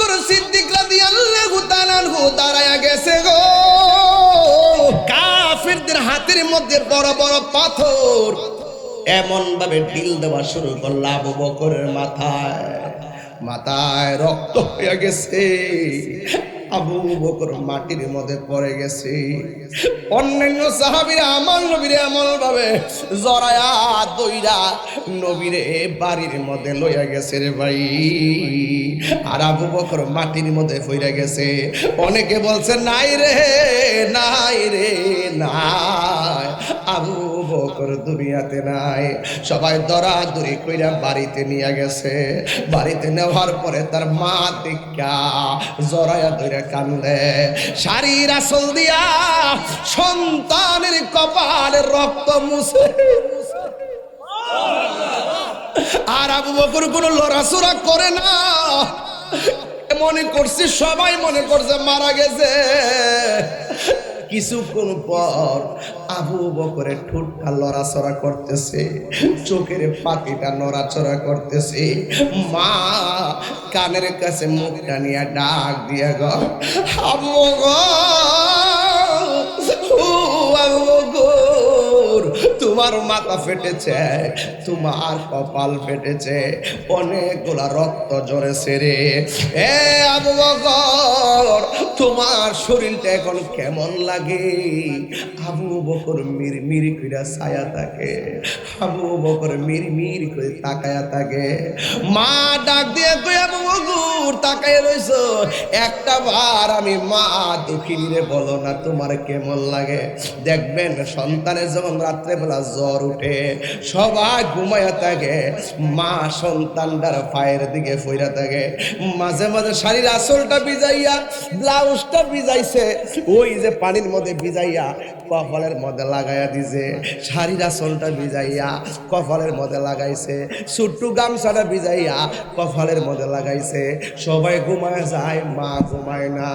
বকর সিদ্দিক রাদিয়াল্লাহু তাআলা আনহু দাঁড়ায়া গেছে গো। কাফিরদের হাতের মধ্যে বড় বড় পাথর এমন ভাবে ঢিল দেওয়া শুরু করল আবু বকরের মাথায় রক্ত হয়ে গেছে। আবু বকর মাটির মধ্যে পড়ে গেছে। অন্যান্য সাহাবীরা আমার নবীরে এমন ভাবে জড়ায়া দইরা নবীরে বাড়ির মধ্যে লইয়া গেছে রে ভাই। আর আবু বকর মাটির মধ্যে পড়ে গেছে। অনেকে বলছে নাই রে নাই, আবু বকর দুনিয়াতে নাই। সবাই দরাদরি কইরা বাড়িতে নিয়ে গেছে। বাড়িতে নেওয়ার পরে তার মা দেখা জড়ায়া ধরে কান্দে, শাড়ির আঁচল দিয়া সন্তানের কপালে রক্ত মুছে। আর আবু বকর কোনো লড়াচড়া করে না। মনে করছি সবাই মনে করছে মারা গেছে। কিছুক্ষণ পর আবু বকরের ঠোঁটটা লড়াচড়া করতেছে, চোখের পাতিটা নড়াচড়া করতেছে। মা কানের কাছে মুখটা নিয়ে ডাক দিয়া গো, আম্মু গো, আবু বকর তোমার মাথা ফেটেছে, তোমার কপাল ফেটেছে, অনেকগুলা রক্ত ঝরেছে রে। এ আবু বকর তোমার শরীরটা এখন কেমন লাগে? আবু বকর মিরমির কইরা ছায়া থাকে। আবু বকর মিরমির করে তাকায়া থাকে। মা ডাক দিয়ে কই, আবু বকর তাকায় রইছো, একটা বার আমি মা দেখিনি রে, বলো না তোমার কেমন লাগে? দেখবেন সন্তানের যখন রাত্রেবেলা জ্বর উঠে সবাই ঘুমায়া থাকে, মা সন্তানটার পায়ের দিকে ফইরা থাকে। মাঝে মাঝে শাড়ির আঁচলটা ভিজাইয়া ব্লাউজটা ভিজাইছে, ওই যে পানির মধ্যে ভিজাইয়া কপালের মধ্যে লাগাইয়া দিছে। শাড়ির আঁচলটা ভিজাইয়া কপালের মধ্যে লাগাইছে, ছোট্ট গামছাটা ভিজাইয়া কপালের মধ্যে লাগাইছে। সবাই ঘুমায় যায়, মা ঘুমায় না,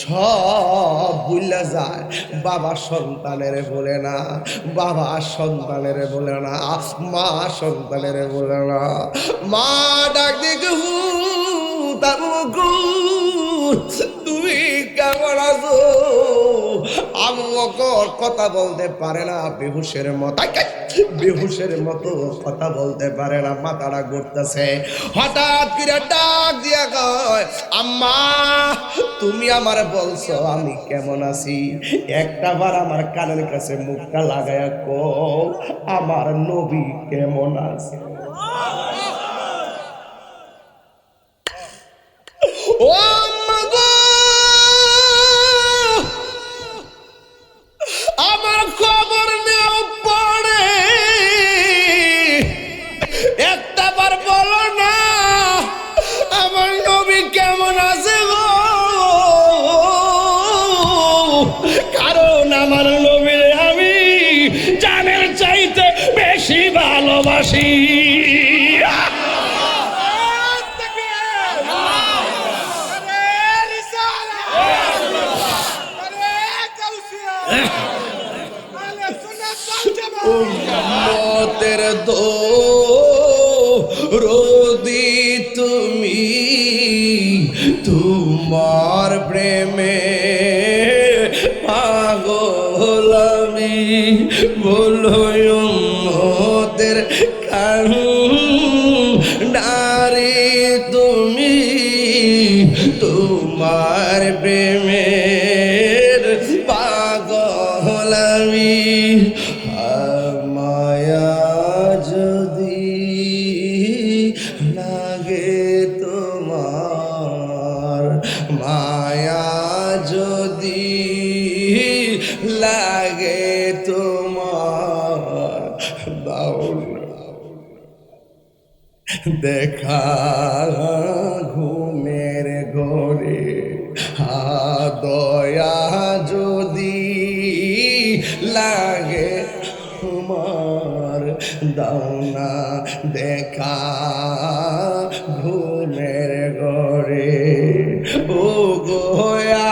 সব ভুলে যায়। বাবা সন্তানের বলে না, বাবা সন্তানের বলে না, মা সন্তানের বলে না। মা ডাক দিকে, তুমি কেমন আছো? আবু বকর কথা বলতে পারে না, বেহুশের মতো কথা বলতে পারে না, মাথাটা ঘুরতেছে। হঠাৎ করে ডাক দিয়া কয়, আম্মা তুমি আমার বলছো আমি কেমন আছি? একটা বার আমার কানের কাছে মুখটা লাগায়া কও, আমার নবী কেমন আছে? ও আম্মা গো, আমার খবর নেও পড়ে, একটা বার বলো না আমার নবী কেমন আছে গো। কারণ আমার নবীরে আমি জানের চাইতে বেশি ভালোবাসি। উম্মতের দরদি তুমি, তোমার প্রেমে পাগল আমি, বলো উম্মতের কান্ডারি তুমি, তোমার প্রেমের পাগল আমি। মায়া যদি লাগে তোমার, মায়া যদি লাগে তোমার, দাও দেখা ঘুমের ঘরে, দয়া যদি লাগে তোমার, দাও না দেখা ঘুমের ঘরে। ও গো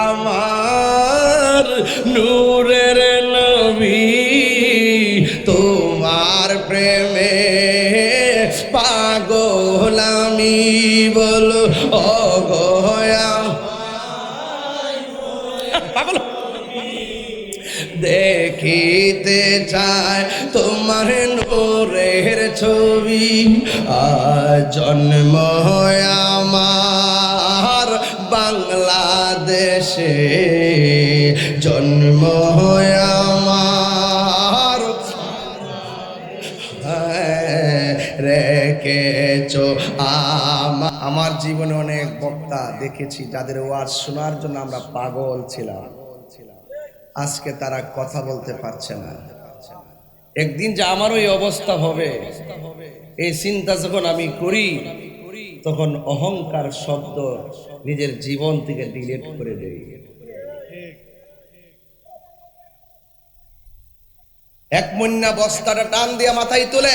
আমার নূরের নবী, তোমার প্রেমে পাগল আমি, বলো ও পাগল দেখিতে চায় তোমার নূরের ছবি, জন্ম আমার বাংলাদেশে, জন্ম আমার রেখেছো। আমার জীবনে অনেক বক্তা দেখেছি যাদের ওয়াজ শোনার জন্য আমরা পাগল ছিলাম, আজকে তারা কথা বলতে পারছে না। একদিন যে আমারও এই অবস্থা হবে এই চিন্তা যখন আমি করি, তখন অহংকার শব্দ নিজের জীবন থেকে ডিলিট করে দেই। এক মন্যা বস্তাটা টান দিয়ে মাথায় তুলে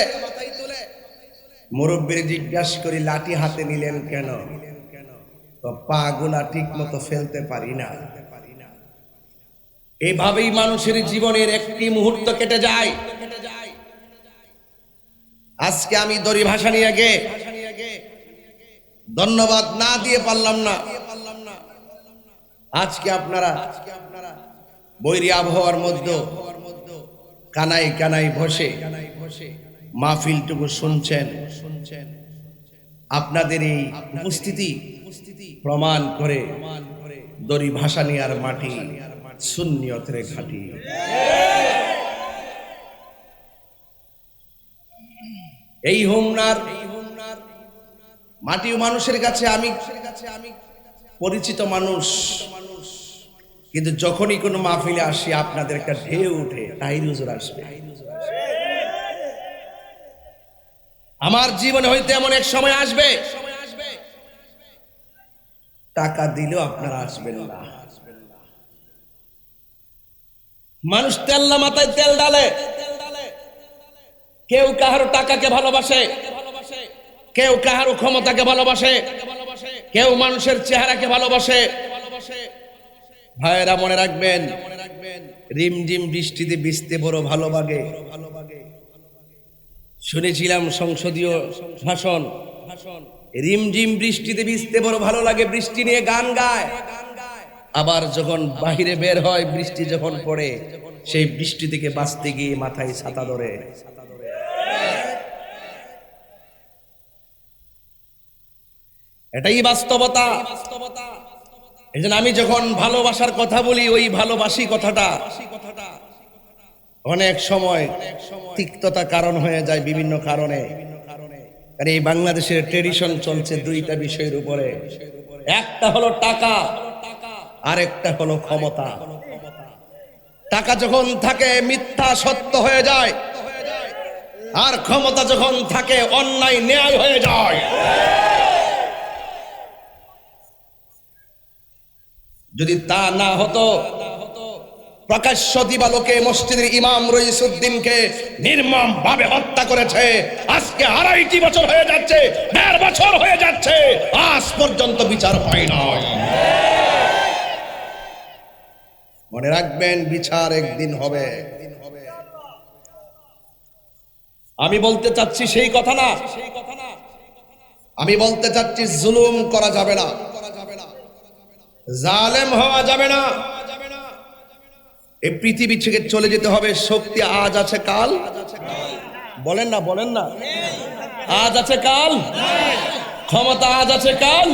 মুরব্বীর জিজ্ঞাসা করি লাঠি হাতে নিলেন কেন? তো পা গুলা ঠিক মতো ফেলতে পারি না। এইভাবেই মানুষের জীবনের একটি মুহূর্ত কেটে যায়। আজকে আমি দড়ি ভাষা নিয়ে গে ধন্যবাদ না দিয়ে পারলাম না। আজকে আপনারা বৈরী আবহাওয়ার মধ্যে কানাই কানাই বসে মাহফিলটুকু শুনছেন। আপনাদের এই উপস্থিতি প্রমাণ করে দড়ি ভাষা নিয়ার মাটি সুন্নিয়তের ঘাটি। এই হোমনার মাটি মানুষের কাছে আমি পরিচিত মানুষ, কিন্তু যখনই কোনো মাহফিলে আসি আপনাদের একটা ঢেউ উঠে, তাহির হুজুর আসবে। আমার জীবনে হইতে এমন এক সময় আসবে টাকা দিলেও আপনারা আসবেন না। মানুষ তেল্লা মাথায় তেল ডালে, কেউ কাহারো টাকাকে ভালোবাসে, কেউ কাহারো ক্ষমতাকে ভালোবাসে, কেউ মানুষের চেহারাকে ভালোবাসে। ভাইয়েরা মনে রাখবেন, রিমঝিম বৃষ্টিতে ভিজতে বড় ভালো লাগে। শুনেছিলাম সংসদীয় ভাষণ, রিমঝিম বৃষ্টিতে ভিজতে বড় ভালো লাগে, বৃষ্টি নিয়ে গান গায়। আবার যখন বাহিরে বের হয়, বৃষ্টি যখন পড়ে, সেই বৃষ্টি থেকে বাঁচতে গিয়ে মাথায় ছাতা ধরে। এটাই বাস্তবতা। এই জন্য আমি যখন ভালোবাসার কথা বলি, ওই ভালোবাসি কথাটা অনেক সময় তিক্ততা কারণ হয়ে যায় বিভিন্ন কারণে। কারণ এই বাংলাদেশের ট্রেডিশন চলছে দুইটা বিষয়ের উপরে, একটা হলো টাকা, আরেকটা হলো ক্ষমতা। টাকা যখন থাকে মিথ্যা সত্য হয়ে যায়, আর ক্ষমতা যখন থাকে অন্যায় ন্যায় হয়ে যায়। যদি তা না হতো, প্রকাশ্য দিবালোকে মসজিদের ইমাম রইসুদ্দিনকে নির্মম ভাবে হত্যা করেছে। আজকে 2.5 বছর হয়ে যাচ্ছে, 1.5 বছর হয়ে যাচ্ছে, আজ পর্যন্ত বিচার হয় নাই। মনে রাখবেন, বিচার একদিন হবে। আমি বলতে চাচ্ছি সেই কথা না, আমি বলতে চাচ্ছি জুলুম করা যাবে না, জালেম হওয়া যাবে না। এই পৃথিবী থেকে চলে যেতে হবে। শক্তি আজ আছে কাল, বলেন না বলেন না, আজ আছে কাল, ক্ষমতা আজ আছে কাল।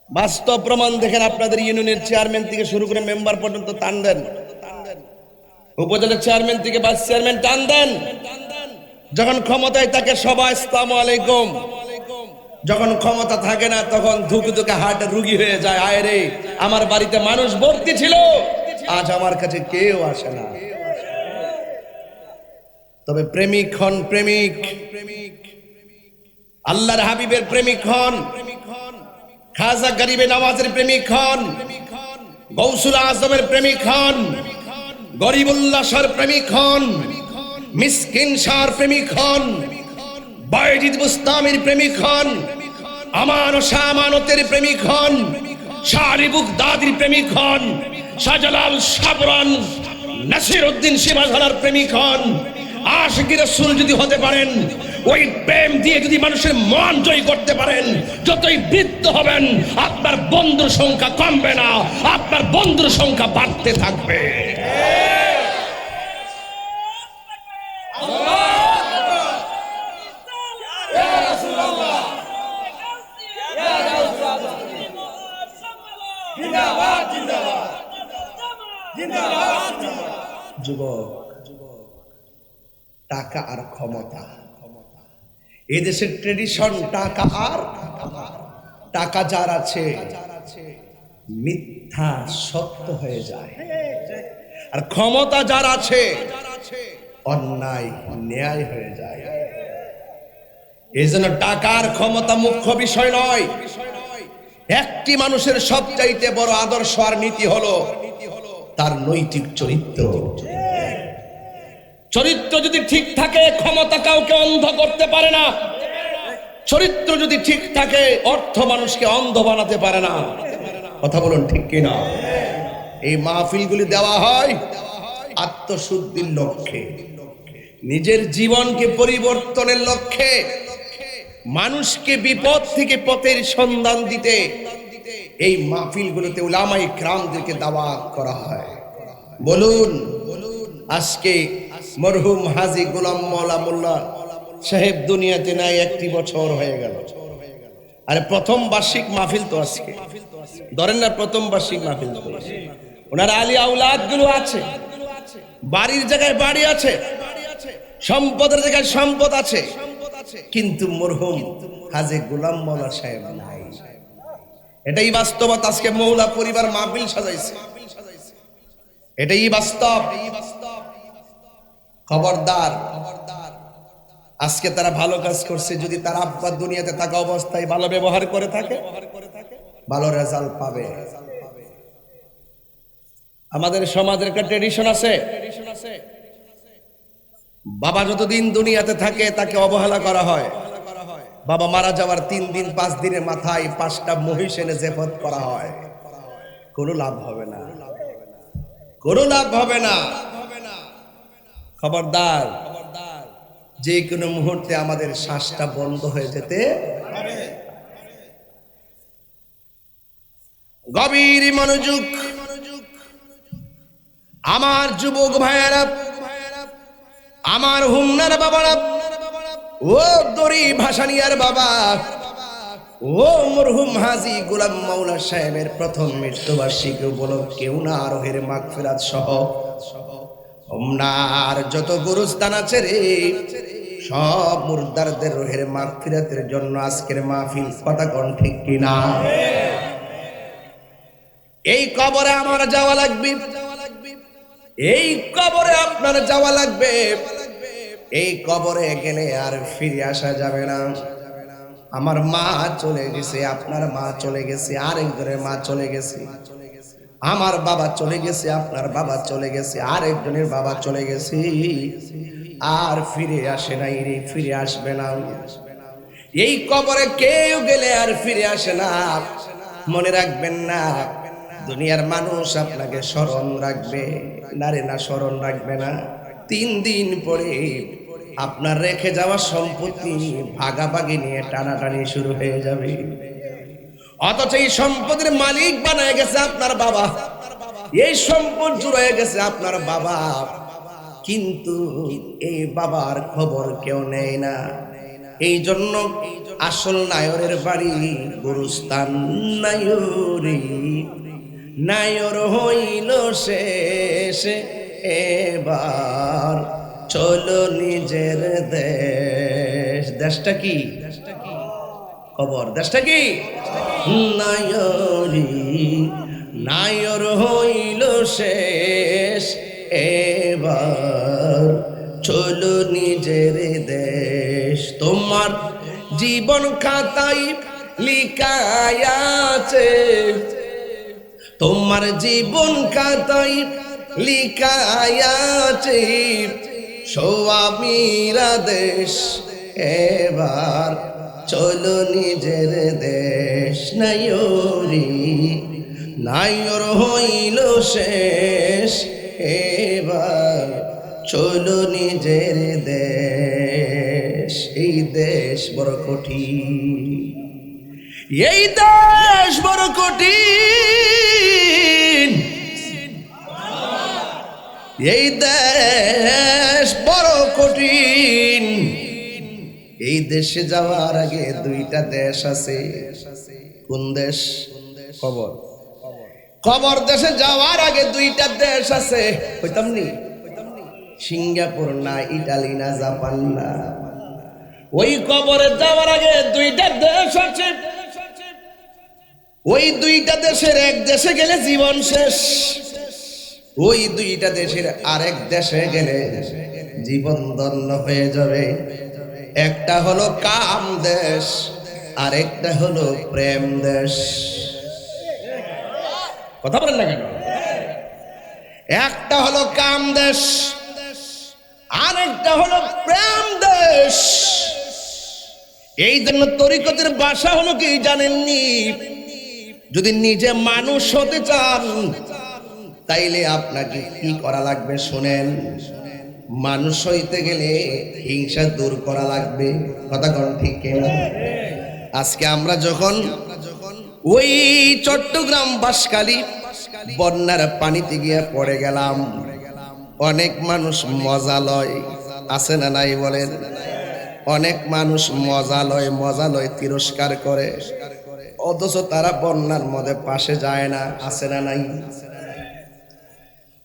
বাস্তব প্রমাণ দেখেন। আপনাদের ইউনিয়নের চেয়ারম্যান থেকে শুরু করে মেম্বার পর্যন্ত টান দেন, উপজেলার চেয়ারম্যান থেকে ভাইস চেয়ারম্যান টান দেন। যখন ক্ষমতায় থাকে সবাই আসসালামু আলাইকুম, যখন ক্ষমতা থাকে না তখন ধুকে ধুকে হার্ট রুগী হয়ে যায়। আয় রে, আমার বাড়িতে মানুষ ভর্তি ছিল, আজ আমার কাছে কেউ আসে না। তবে প্রেমিক হন, প্রেমিক, আল্লাহর হাবিবের প্রেমিক হন, খাজা গরিবে নওয়াজের প্রেমিক হন, গৌসুল আজমের প্রেমিক হন, গরিবুল্লাহ শাহর প্রেমিক হন, মিসকিন শাহর প্রেমিক হন, বায়েজিদ বুস্তামির প্রেমিক হন, আমান ও শামানতের প্রেমিক হন, শাহরি বুগদাদির প্রেমিক হন, শাহজালাল সাবরান নাসিরউদ্দিন শিবাজালার প্রেমিক হন। আশিকি রাসূল যদি হতে পারেন, ওই প্রেম দিয়ে যদি মানুষের মন জয় করতে পারেন, যতই বৃদ্ধ হবেন আপনার বন্ধুর সংখ্যা কমবে না, আপনার বন্ধুর সংখ্যা বাড়তে থাকবে। যুবক, টাকা আর ক্ষমতা, এই দেশের ট্রেডিশন টাকা আর টাকা যার আছে মিথ্যা সত্য হয়ে যায়, আর ক্ষমতা যার আছে অন্যায় ন্যায় হয়ে যায়। এই জন্য টাকার ক্ষমতা মুখ্য বিষয় নয়। একটি মানুষের সবচাইতে বড় আদর্শ আর নীতি হলো তার নৈতিক চরিত্র। চরিত্র যদি ঠিক থাকে, ক্ষমতা কাউকে অন্ধ করতে পারে না। চরিত্র যদি ঠিক থাকে, অর্থ মানুষকে অন্ধ বানাতে পারে না। কথা বলুন ঠিক কিনা? এই মাহফিলগুলি দেওয়া হয় আত্মশুদ্ধির লক্ষ্যে, নিজের জীবনকে পরিবর্তনের লক্ষ্যে, মানুষকে বিপদ থেকে পথের সন্ধান দিতে এই মাহফিলগুলোতে উলামায়ে কিরামদেরকে দাওয়াত করা হয়। বলুন, আজকে মরহুম হাজী গোলাম মাওলা মোল্লা সাহেব দুনিয়াতে নাই 1 বছর হয়ে গেল। আরে প্রথম বার্ষিক মাহফিল তো আজকে, ধরেন না প্রথম বার্ষিক মাহফিল। ওনার আলী আওলাদ গুলো আছে, বাড়ির জায়গায় বাড়ি আছে, সম্পদের জায়গায় সম্পদ আছে, কিন্তু মরহুম হাজী গোলাম মাওলা সাহেব নাই। এটাই বাস্তবতা। আজকে মৌলা পরিবার মাহফিল সাজাইছে, এটাই বাস্তব। খবরদার, আজকে তারা ভালো কাজ করছে, যদি তার আব্বা দুনিয়াতে থাকা অবস্থায় ভালো ব্যবহার করে থাকে, ভালো রেজাল্ট পাবে। আমাদের সমাজের একটা ট্রেডিশন আছে, বাবা যতদিন দুনিয়াতে থাকে তাকে অবহেলা করা হয়। বাবা মারা যাওয়ার 3 দিন 5 দিনের মাথায় 5টা মহিষ এনে জেফত করা হয়। কোনো লাভ হবে না, কোনো লাভ হবে না। খবরদার, যে কোনো মুহূর্তে আমাদের শ্বাসটা বন্ধ হয়ে যেতে পারে। গভীর মনোযোগ আমার যুবক ভাইয়েরা, আমার হুমনার বাবারা, ও দরি ভাসানিয়ার বাবা, ও মরহুম হাজী গোলাম মাওলা সাহেবের প্রথম মৃত্যুবার্ষিকী উপলক্ষে উনার রুহের মাগফিরাত সহ হুমনার যত গুরুস্থান আছে রে, সব মুর্দারদের রুহের মাগফিরাতের জন্য আজকের মাহফিল। কথা কোন ঠিক কিনা? এই কবরে আমার যাওয়া লাগবে, এই কবরে আপনার যাওয়া লাগবে। এই কবরে গেলে আর ফিরে আসা যাবে না। আমার মা চলে গেছে, আপনার মা চলে গেছে, আরেকজনের মা চলে গেছে, আমার বাবা চলে গেছে, আপনার বাবা চলে গেছে, আরেকজনের বাবা চলে গেছে, আর ফিরে আসে নাই রে, ফিরে আসবে না। এই কবরে কেউ গেলে আর ফিরে আসে না। মনে রাখবেন না, দুনিয়ার মানুষ আপনাকে স্মরণ রাখবে না রে, না স্মরণ রাখবে না। 3 দিন পরে আপনার রেখে যাওয়া সম্পত্তি ভাগাভাগি নিয়ে টানাটানি শুরু হয়ে যাবে। অথচ এই সম্পদের মালিক বানায় গেছে আপনার বাবা, এই সম্পদ জুড়ে গেছে আপনার বাবা, কিন্তু এই বাবার খবর কেউ নেয় না। এই জন্য আসল নায়রের বাড়ি গুরুস্থান নায়রি, নায়র হইল শেষ, এবার চলো নিজের দেশ। দেশটা কি? খবর, দেশটা কি? নায়রি, নায়র হইল শেষ, এবার চলো নিজের দেশ। তোমার জীবন খাতায় লিখায় আছে, তোমার জীবন খাতায় লিখায় আছে স্বামীরা দেশ, এবার চলো নিজের দেশ। নায়রি, নায়র হইল শেষ, এবার চলো নিজের দেশ। এই দেশ বড় কঠিন, এই দেশ বড় কঠিন, এই দেশ বড় কঠিন। এই দেশে যাওয়ার আগে দুইটা দেশ আছে। কোন দেশ? কবর। কবর দেশে যাওয়ার আগে দুইটা দেশ আছে, কইতাম নি? সিঙ্গাপুর না ইটালি না জাপান না, ওই কবরে যাওয়ার আগে দুইটা দেশ আছে। ওই দুইটা দেশের এক দেশে গেলে জীবন শেষ, ওই দুইটা দেশের আরেক দেশে গেলে জীবন ধন্য হয়ে যাবে। একটা হলো কাম দেশ, আরেকটা হলো প্রেম দেশ। কথা বলেন না কেন? একটা হলো কাম দেশ, আরেকটা হলো প্রেম দেশ। এই জন্য তরিকতের ভাষা হলো কি জানেননি? যদি নিজে মানুষ হতে চান তাইলে আপনাকে কি করা লাগবে শুনেন। মানুষ হইতে গেলে হিংসা দূর করা লাগবে। কথা কোন ঠিক কিনা? আজকে আমরা যখন ওই চট্টগ্রাম বাঁশখালী বন্যার পানিতে গিয়ে পড়ে গেলাম, অনেক মানুষ মজা লয়, আছে না নাই বলেন? অনেক মানুষ মজা লয় তিরস্কার করে, অথচ তারা বন্যার মধ্যে পাশে যায় না, আছে না নাই?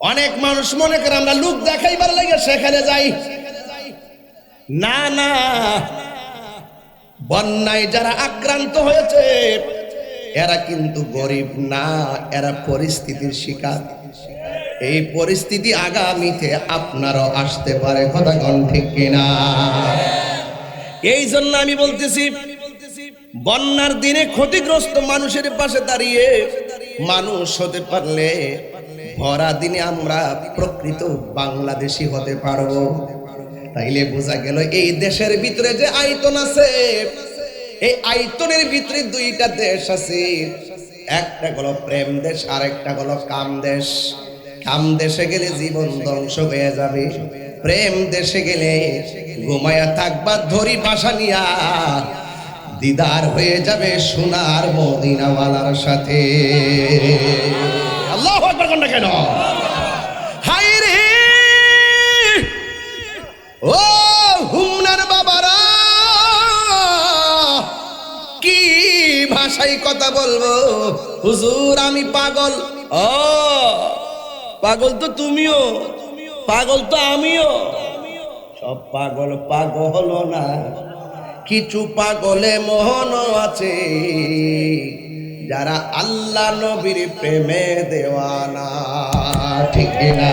অনেক মানুষ মনে করে আমরা লোক দেখাইবার লাগে সেখানে যাই। না না, বন্যায় যারা আক্রান্ত হয়েছে এরা কিন্তু গরিব না, এরা পরিস্থিতির শিকার। এই পরিস্থিতি আগামীতে আপনারও আসতে পারে। কথা কোন ঠিক কিনা? এই জন্য আমি বলতেছি, বন্যার দিনে ক্ষতিগ্রস্ত মানুষের পাশে দাঁড়িয়ে মানুষ হতে পারলে ভরা দিনে আমরা প্রকৃত বাংলাদেশী হতে পারবো। তাইলে বোঝা গেল এই দেশের ভিতরে যে আয়তন আছে, এই আয়তনের ভিতরে দুইটা দেশ আছে। একটা হলো প্রেম দেশ, আরেকটা হলো কাম দেশ। কাম দেশে গেলে জীবন ধ্বংস হয়ে যাবে, প্রেম দেশে গেলে ঘুমায়া থাকবা ধরি ভাষা নিয়া দিদার হয়ে যাবে সোনার মদিনাওয়ালার সাথে। আল্লাহু আকবার কোনটা কেন? হায় রে ও হুমনার বাবারা, কি ভাষায় কথা বলবো? হুজুর আমি পাগল। ও পাগল তো তুমিও, পাগল তো আমিও। সব পাগল পাগল হলো না, কিছু পাগলে মোহন আছে যারা আল্লাহ নবীর প্রেমে দেওয়ানা। ঠিক না?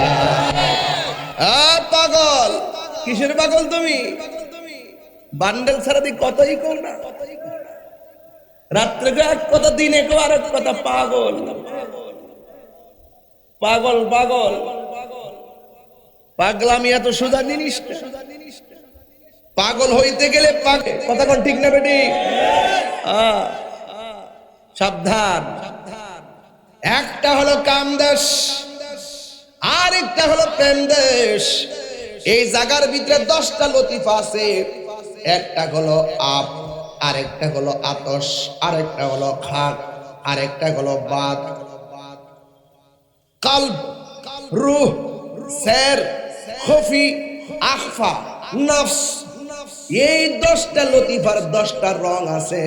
পাগল কিসের পাগল তুমি? বান্ডেল ছাড়া দিয়ে কথাই কর না, রাত্রে এক কথা দিনে কেউ আর এক কথা। পাগল পাগল পাগল পাগলামি এত সোজা জিনিস। পাগল হইতে গেলে কথা কোন ঠিক না বেটি? সাবধান। একটা হলো কাম দেশ, আর একটা হলো প্রেম দেশ। এই জায়গার ভিতরে 10টা লতিফা আছে। একটা হলো আপ, আরেকটা হলো আতশ, আরেকটা হলো খাক, আরেকটা হলো বাত। কলব, রূহ, সের, খফি, আখফা, নফস, এই 10টা লতিফার 10টা রং আছে।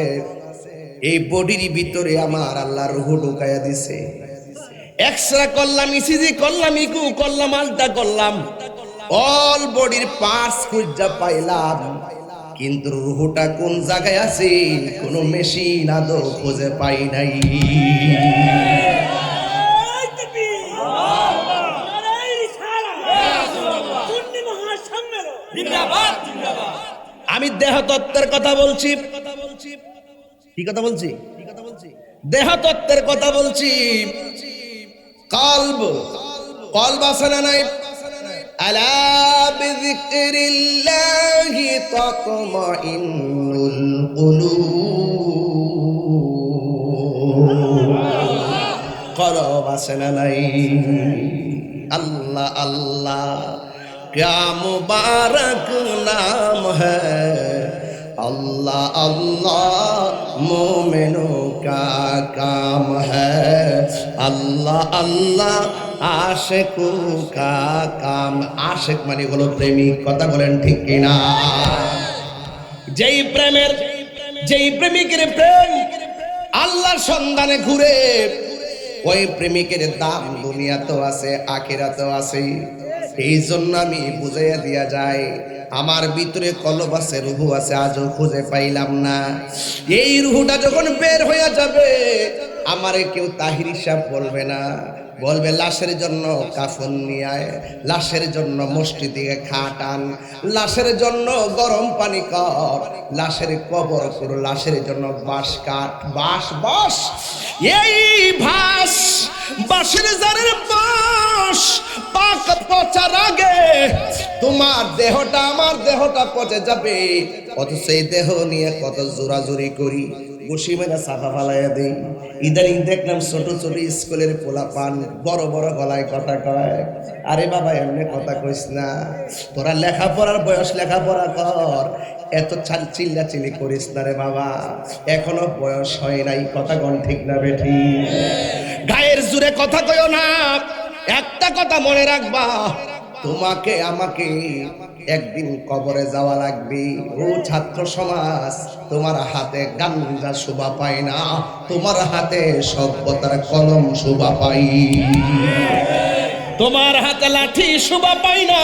এই বডির ভিতরে আমার আল্লাহ রূহ ঢুকাইয়া দিছে। এক্সরা করলাম, ইসিজি করলাম, ইকু করলাম, আলটা করলাম, অল বডির পার্টস খুঁজা পাইলাম, কিন্তু রূহটা কোন জায়গায় আছে কোন মেশিন আদৌ খুঁজে পাই নাই। আমি দেহ তত্ত্বের কথা বলছি। কি কথা বলছি? দেহ তত্ত্বের কথা বলছি। কলব, কলব আছে না নাই? আলা বিযিকরিল্লাহি তাতমাইন্নুল কুলুব। কলব আছে না নাই? अल्लाह अल्लाह क्या मुबारक नाम है अल्लाह अल्लाह मोमिनों का काम है, अल्लाह अल्लाह आशिकों का काम। आशिक माने হলো প্রেমিক, কথা বলেন ঠিক কিনা? যেই প্রেমিকের প্রেম আল্লাহর সন্ধানে ঘুরে, ওই প্রেমিকের দাম দুনিয়াতেও আছে আখিরাতেও আছে। এই জন্য আমি বুঝাইয়া দিয়া যায়, আমার ভিতরে কলব আছে, রুহু আছে, আজও খুঁজে পাইলাম না। এই রুহুটা যখন বের হয়ে যাবে, আমারে কেউ তাহির সাহেব বলবে না, বলবে লাশের জন্য কাফন নিয়ে আয়, লাশের জন্য মসজিদে খাট আন, লাশের জন্য গরম পানি কর, লাশের কবর কর, লাশের জন্য বাঁশ কাঠ, বাঁশ বাঁশ এই ভাস বাঁশের জারের বাঁশ পাক পচার আগে তোমার দেহটা আমার দেহটা পচে যাবে। অথচ এই দেহ নিয়ে কত জোরাজুরি করি, ঘুষি মেরে চাপা ফালাইয়া দিই। ইদানিং দেখলাম ছোট ছোট স্কুলের পোলাপান বড় বড় গলায় কথা কয়, আরে বাবা এমনি কথা কইস না, তোরা লেখাপড়ার বয়স, লেখাপড়া কর, এত চিল্লা চিল্লি করিস না রে বাবা, এখনো বয়স হয় নাই। কথা কোন ঠিক না বেঠি? গায়ের জোরে কথা কইও না। একটা কথা মনে রাখবা, তোমাকে আমাকে একদিন কবরে যাওয়া লাগবে। ও ছাত্র সমাজ, তোমার হাতে গাঞ্জা শোভা পায় না, তোমার হাতে সভ্যতার কলম শোভা পাই। তোমার হাতে লাঠি শোভা পাই না,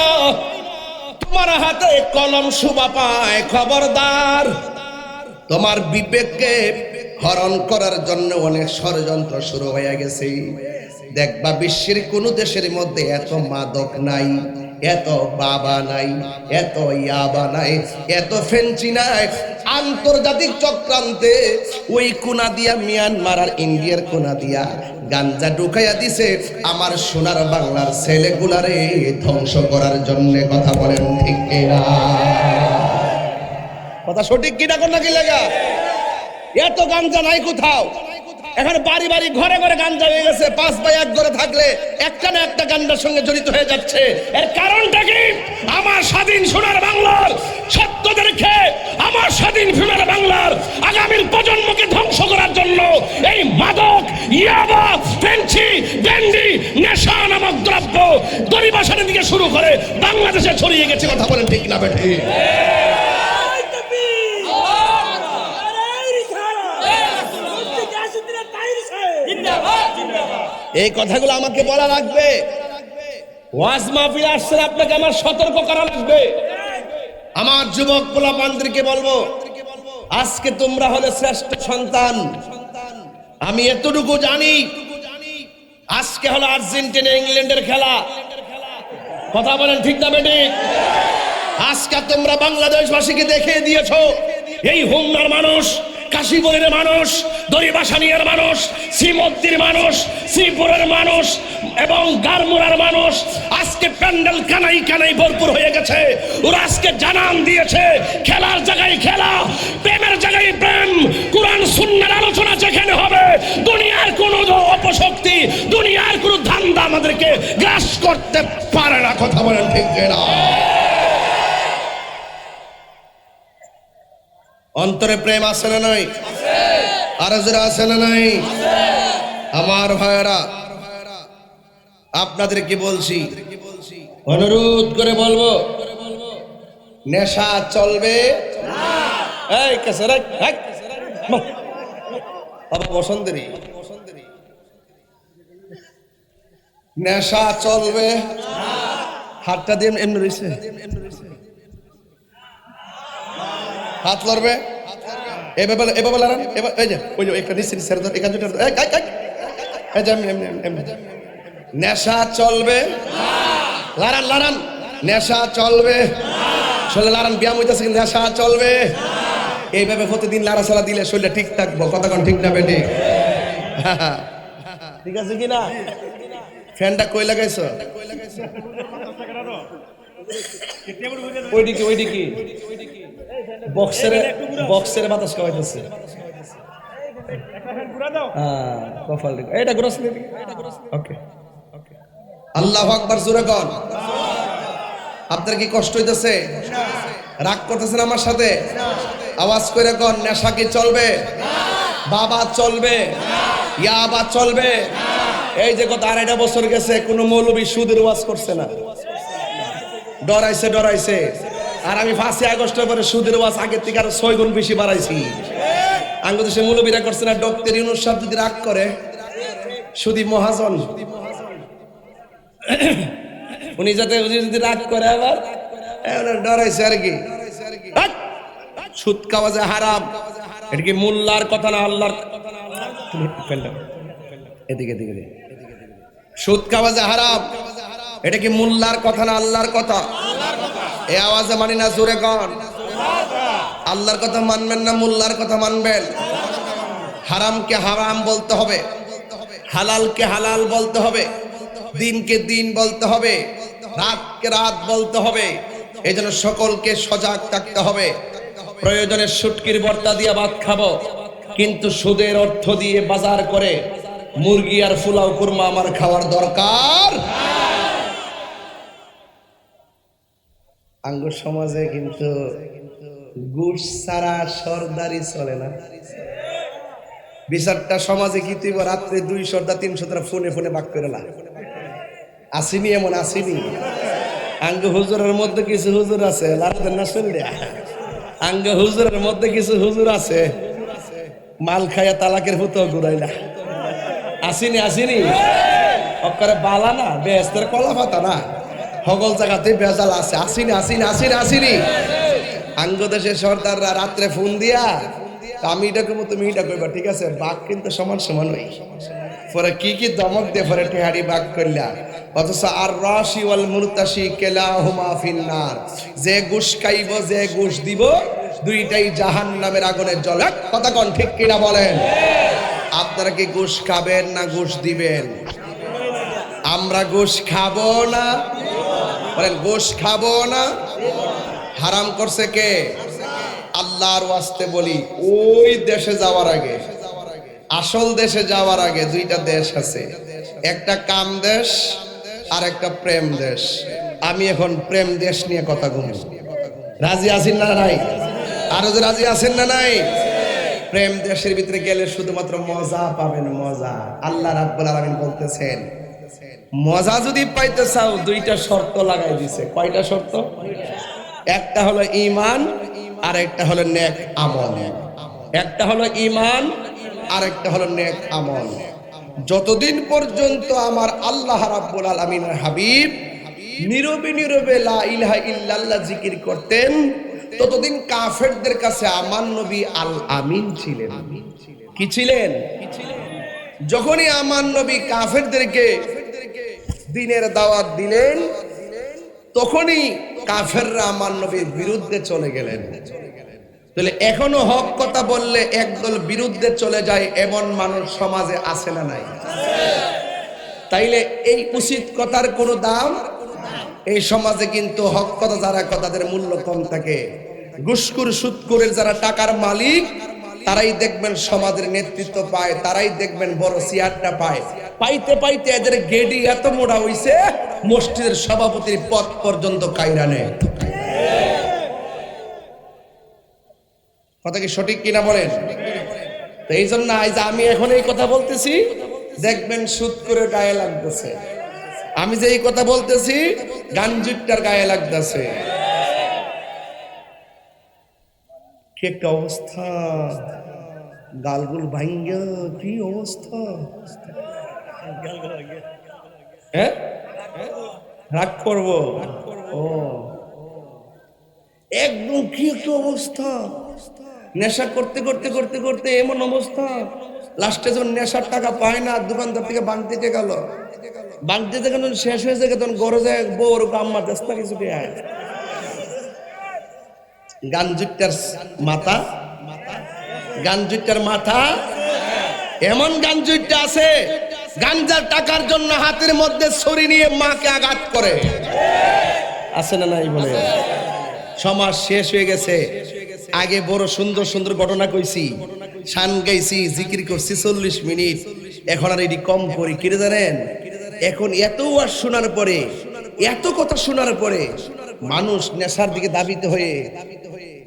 তোমার হাতে কলম শোভা পায়। খবরদার, তোমার বিবেককে হরণ করার জন্য অনেক ষড়যন্ত্র শুরু হয়ে গেছে। দেখবা বিশ্বের কোন দেশের মধ্যে এত মাদক নাই, এত বাবা নাই, এত ইয়াবা নাই, এত ফেন্সি নাই। আন্তর্জাতিক চক্রান্তে ওই কোনা দিয়া মিয়ানমার আর ইন্ডিয়ার কোনা দিয়া গাঞ্জা ঢুকাইয়া দিছে আমার সোনার বাংলার ছেলেগুলারে ধ্বংস করার জন্য। কথা বলেন ঠিক কিনা? কথা সঠিক কিনা কোন নাকি লাগা? এত গাঞ্জা নাই কোথাও। এখন বাড়ি বাড়ি ঘরে ঘরে গাঞ্জা হয়ে গেছে। 5 ভাই এক ঘরে থাকলে একটা না একটা গাঞ্জার সঙ্গে জড়িত হয়ে যাচ্ছে। এর কারণটা কি? আমার স্বাধীন সোনার বাংলার সত্যদেরকে, আমার স্বাধীন সোনার বাংলার আগামীর প্রজন্মকে ধ্বংস করার জন্য এই মাদক, ইয়াবা, ফেন্সি, ব্যান্ডি, নেশা নামক দ্রব্য দরিবাসানের দিকে শুরু করে বাংলাদেশে ছড়িয়ে গেছে। কথা বলেন ঠিক না বেঠি? এই কথাগুলো আমাকে বলা লাগবে। ওয়াজ মাহফিল আসছে, আপনাকে আমার সতর্ক করা লাগবে। আমার যুবক পোলাপানদেরকে বলবো, আজকে তোমরা হলে শ্রেষ্ঠ সন্তান। আমি এতটুকু জানি, আজকে হলো আর্জেন্টিনা ইংল্যান্ডের খেলা। কথা বলেন ঠিক না বেঠিক? আজকে তোমরা বাংলাদেশবাসীকে দেখিয়ে দিয়েছো, এই হোমনার মানুষ, কাশীপুরের মানুষ, দরিবাসানিয়ার মানুষ, শ্রীমদ্দির মানুষ, শ্রীপুরের মানুষ এবং গারমুরার মানুষ আজকে প্যান্ডেল কানাই কানাই ভরপুর হয়ে গেছে। ওরা আজকে জানান দিয়েছে, খেলার জায়গায় খেলা, প্রেমের জায়গায় প্রেম, কোরআন সুন্নাহর আলোচনা যেখানে হবে, দুনিয়ার কোনো অপশক্তি, দুনিয়ার কোনো ধান্দা আমাদেরকে গ্রাস করতে পারে না। কথা বলেন ঠিক না? অন্তরে প্রেম আছে না নাই? আর যারা আছে না নাই? আমার ভাইরা, আপনাদেরকে বলছি, অনুরোধ করে বলবো, নেশা চলবে না। এই কেসে রে, বাবা বসন্তরী, নেশা চলবে না। হাতটা দিয়ে এমনি রয়েছে, হাত লড়বে, এভাবে লড়ান। এই যে ওই যে একটা নিশ্চিত ছেড়ে ধর, এখান নেশা চলবে, লড়ান লড়ান, নেশা চলবে, শরীরে লড়ান, ব্যায়াম হইতেছে, নেশা চলবে। এইভাবে প্রতিদিন লাড়াছাড়া দিলে শরীরটা ঠিক থাকবো। কতক্ষণ ঠিক না বেটি? ঠিক আছে কি না? ফ্যানটা কই লাগাইছো? ওইদিকে ওইদিকে বক্সের বাতাস খাওয়াইতেছে। আল্লাহু আকবার, জোরে কর। আপনার কি কষ্ট হইতেছে? রাগ করতেছেন আমার সাথে? আওয়াজ করে কোন নেশা কি চলবে? বাবা চলবে? ইয়াবা চলবে? এই যে গত 2.5 বছর গেছে কোন মৌলবী সুদের ওয়াজ করছে না, ডরাইছে। আর আমি 5 আগস্টের পরে সুদের ওয়াজ আগের থেকে আরো 6 গুণ বেশি বাড়াইছি। আঙ্গুদেশে মৌলবীরা করছে না। ডক্টর ইউনূস সাহেব যদি রাগ করে, সুদী মহাজন উনি যদি রাগ করে আবার ডরাইছে আর কি। সুদ খাওয়া যে হারাম, এটা কি মোল্লার কথা না আল্লাহর? এদিকে সুদ খাওয়া যে হারাম, এটা কি মোল্লার কথা না আল্লাহর কথা? এই আওয়াজে মানি না, জোরে কন। আল্লাহর কথা মানবেন না মোল্লার কথা মানবেন? হারামকে হারাম বলতে হবে, হালালকে হালাল বলতে হবে, দিনকে দিন বলতে হবে, রাতকে রাত বলতে হবে। এই জন্য সকলকে সজাগ থাকতে হবে। প্রয়োজনে শুটকির ভর্তা দিয়ে ভাত খাবো, কিন্তু সুদের অর্থ দিয়ে বাজার করে মুরগি আর ফুলাও কুরমা আমার খাওয়ার দরকার। আঙ্গুর সমাজে কিন্তু ঘুষ ছাড়া সরদারি চলে না। বিচারটা সমাজে কি তুই রাত্রে 2 সর্দার 3 সর্দার ফোনে বাক করে না আসিনি, এমন আসিনি। আঙ্গ হুজুরের মধ্যে কিছু হুজুর আছে, লালদের না শুনলে আঙ্গ হুজুরের মধ্যে কিছু হুজুর আছে মাল খাইয়া তালাকের ভূত ঘুরাইলা। আসিনি অক্কারে বালা না, বেহেস্তের কলা পাতা না, হগল জায়গাতে বেজাল আছে। আসিনি। আঙ্গ দেশের সর্দাররা রাত্রে ফোন দিয়া, আমি এটা করবো তুমি এটা করবা, ঠিক আছে? বাঘ কিন্তু সমান হই। পরে কি দমক দিয়ে পরে টেহারি বাঘ করলা। অথচ আর রাশি ওয়াল মুরতাশি কেলাহুমা ফিন্নার, যে ঘুষ খাইব যে ঘুষ দিব দুইটাই জাহান্নামের আগুনে জ্বলে। কথা কোন ঠিক কিনা বলেন? আপনারা কি ঘুষ খাবেন না ঘুষ দিবেন? আমরা ঘুষ খাবো না, বলেন ঘুষ খাবো না। হারাম করছে কে? আল্লাহর ওয়াস্তে বলি, ওই দেশে যাওয়ার আগে, আসল দেশে যাওয়ার আগে 2টা দেশ আছে, একটা কাম দেশ আর একটা প্রেম দেশ। আমি এখন প্রেম দেশ নিয়ে কথা বলবো। রাজি আছেন না নাই? আরো যে রাজি আছেন না নাই? প্রেম দেশের ভিতরে গেলে শুধুমাত্র মজা পাবেন, মজা। আল্লাহ রাব্বুল আলামিন বলতেছেন, মজা যদি পাইতে চাও 2টা শর্ত লাগাই দিছে। কয়টা শর্ত? একটা হলো ঈমান আর একটা হলো নেক আমল। একটা হলো ঈমান আর একটা হলো নেক আমল। যতদিন পর্যন্ত আমার আল্লাহ রাব্বুল আলামিনের হাবিব নীরবে লা ইলাহা ইল্লাল্লাহ জিকির করতেন, ততদিন কাফেরদের কাছে আমার নবী আল আমিন ছিলেন। কি ছিলেন? যখনই আমার নবী কাফেরদেরকে দ্বীনের দাওয়াত দিলেন, তখনই কাফেররা আমার নবীর বিরুদ্ধে চলে গেলেন। তাহলে এখনো হক কথা বললে একদল বিরুদ্ধে চলে যায়, এমন মানুষ সমাজে আছে না নাই? তাইলে এই উচিত কথার কোনো দাম এই সমাজে কিন্তু হক কথা যারা তাদের মূল্য কম থাকে। ঘুষখোর সুদখোরের যারা টাকার মালিক, তারাই দেখবেন সমাজের নেতৃত্ব পায়, তারাই দেখবেন বড় চেয়ারটা পায়। পাইতে এদের গেডি এত মোড়া হইছে, মসজিদের সভাপতির পদ পর্যন্ত কায়রা নেয়। কথা কি সঠিক কিনা বলেন? তো এই জন্য আজ আমি এখন এই কথা বলতেছি, দেখবেন সুদ করে গায়ে লাগতেছে। আমি যে এই কথা বলতেছি গাঞ্জুকটার গায়ে লাগতেছে। কি একটা অবস্থা, গালগুল ভাঙ্গা, কি অবস্থা। হ্যাঁ, রাগ করবো? ও একদম কি একটা অবস্থা। নেশা করতে এমন অবস্থা, লাস্টে যখন নেশার টাকা পায় না, দোকানদার থেকে বাংতিতে গেল, বাংতিতে যখন শেষ হয়ে যায়, তখন গরো যায় বউর আম্মা দেশটা কিছু আয়। গাঞ্জুটার মাথা এমন গাঞ্জুটা আছে, গাঞ্জার টাকার জন্য হাতের মধ্যে ছুরি নিয়ে মাকে আঘাত করে। আছে না নাই? বলে সমাজ শেষ হয়ে গেছে। আগে বড় সুন্দর ঘটনা কইছি, শান গাইছি, জিকির করছি 40 মিনিট, এখন আর এটি কম করি। কি জানেন, এখন এত ওয়াজ শোনার পরে, এত কথা শোনার পরে মানুষ নেশার দিকে দাবিত হয়ে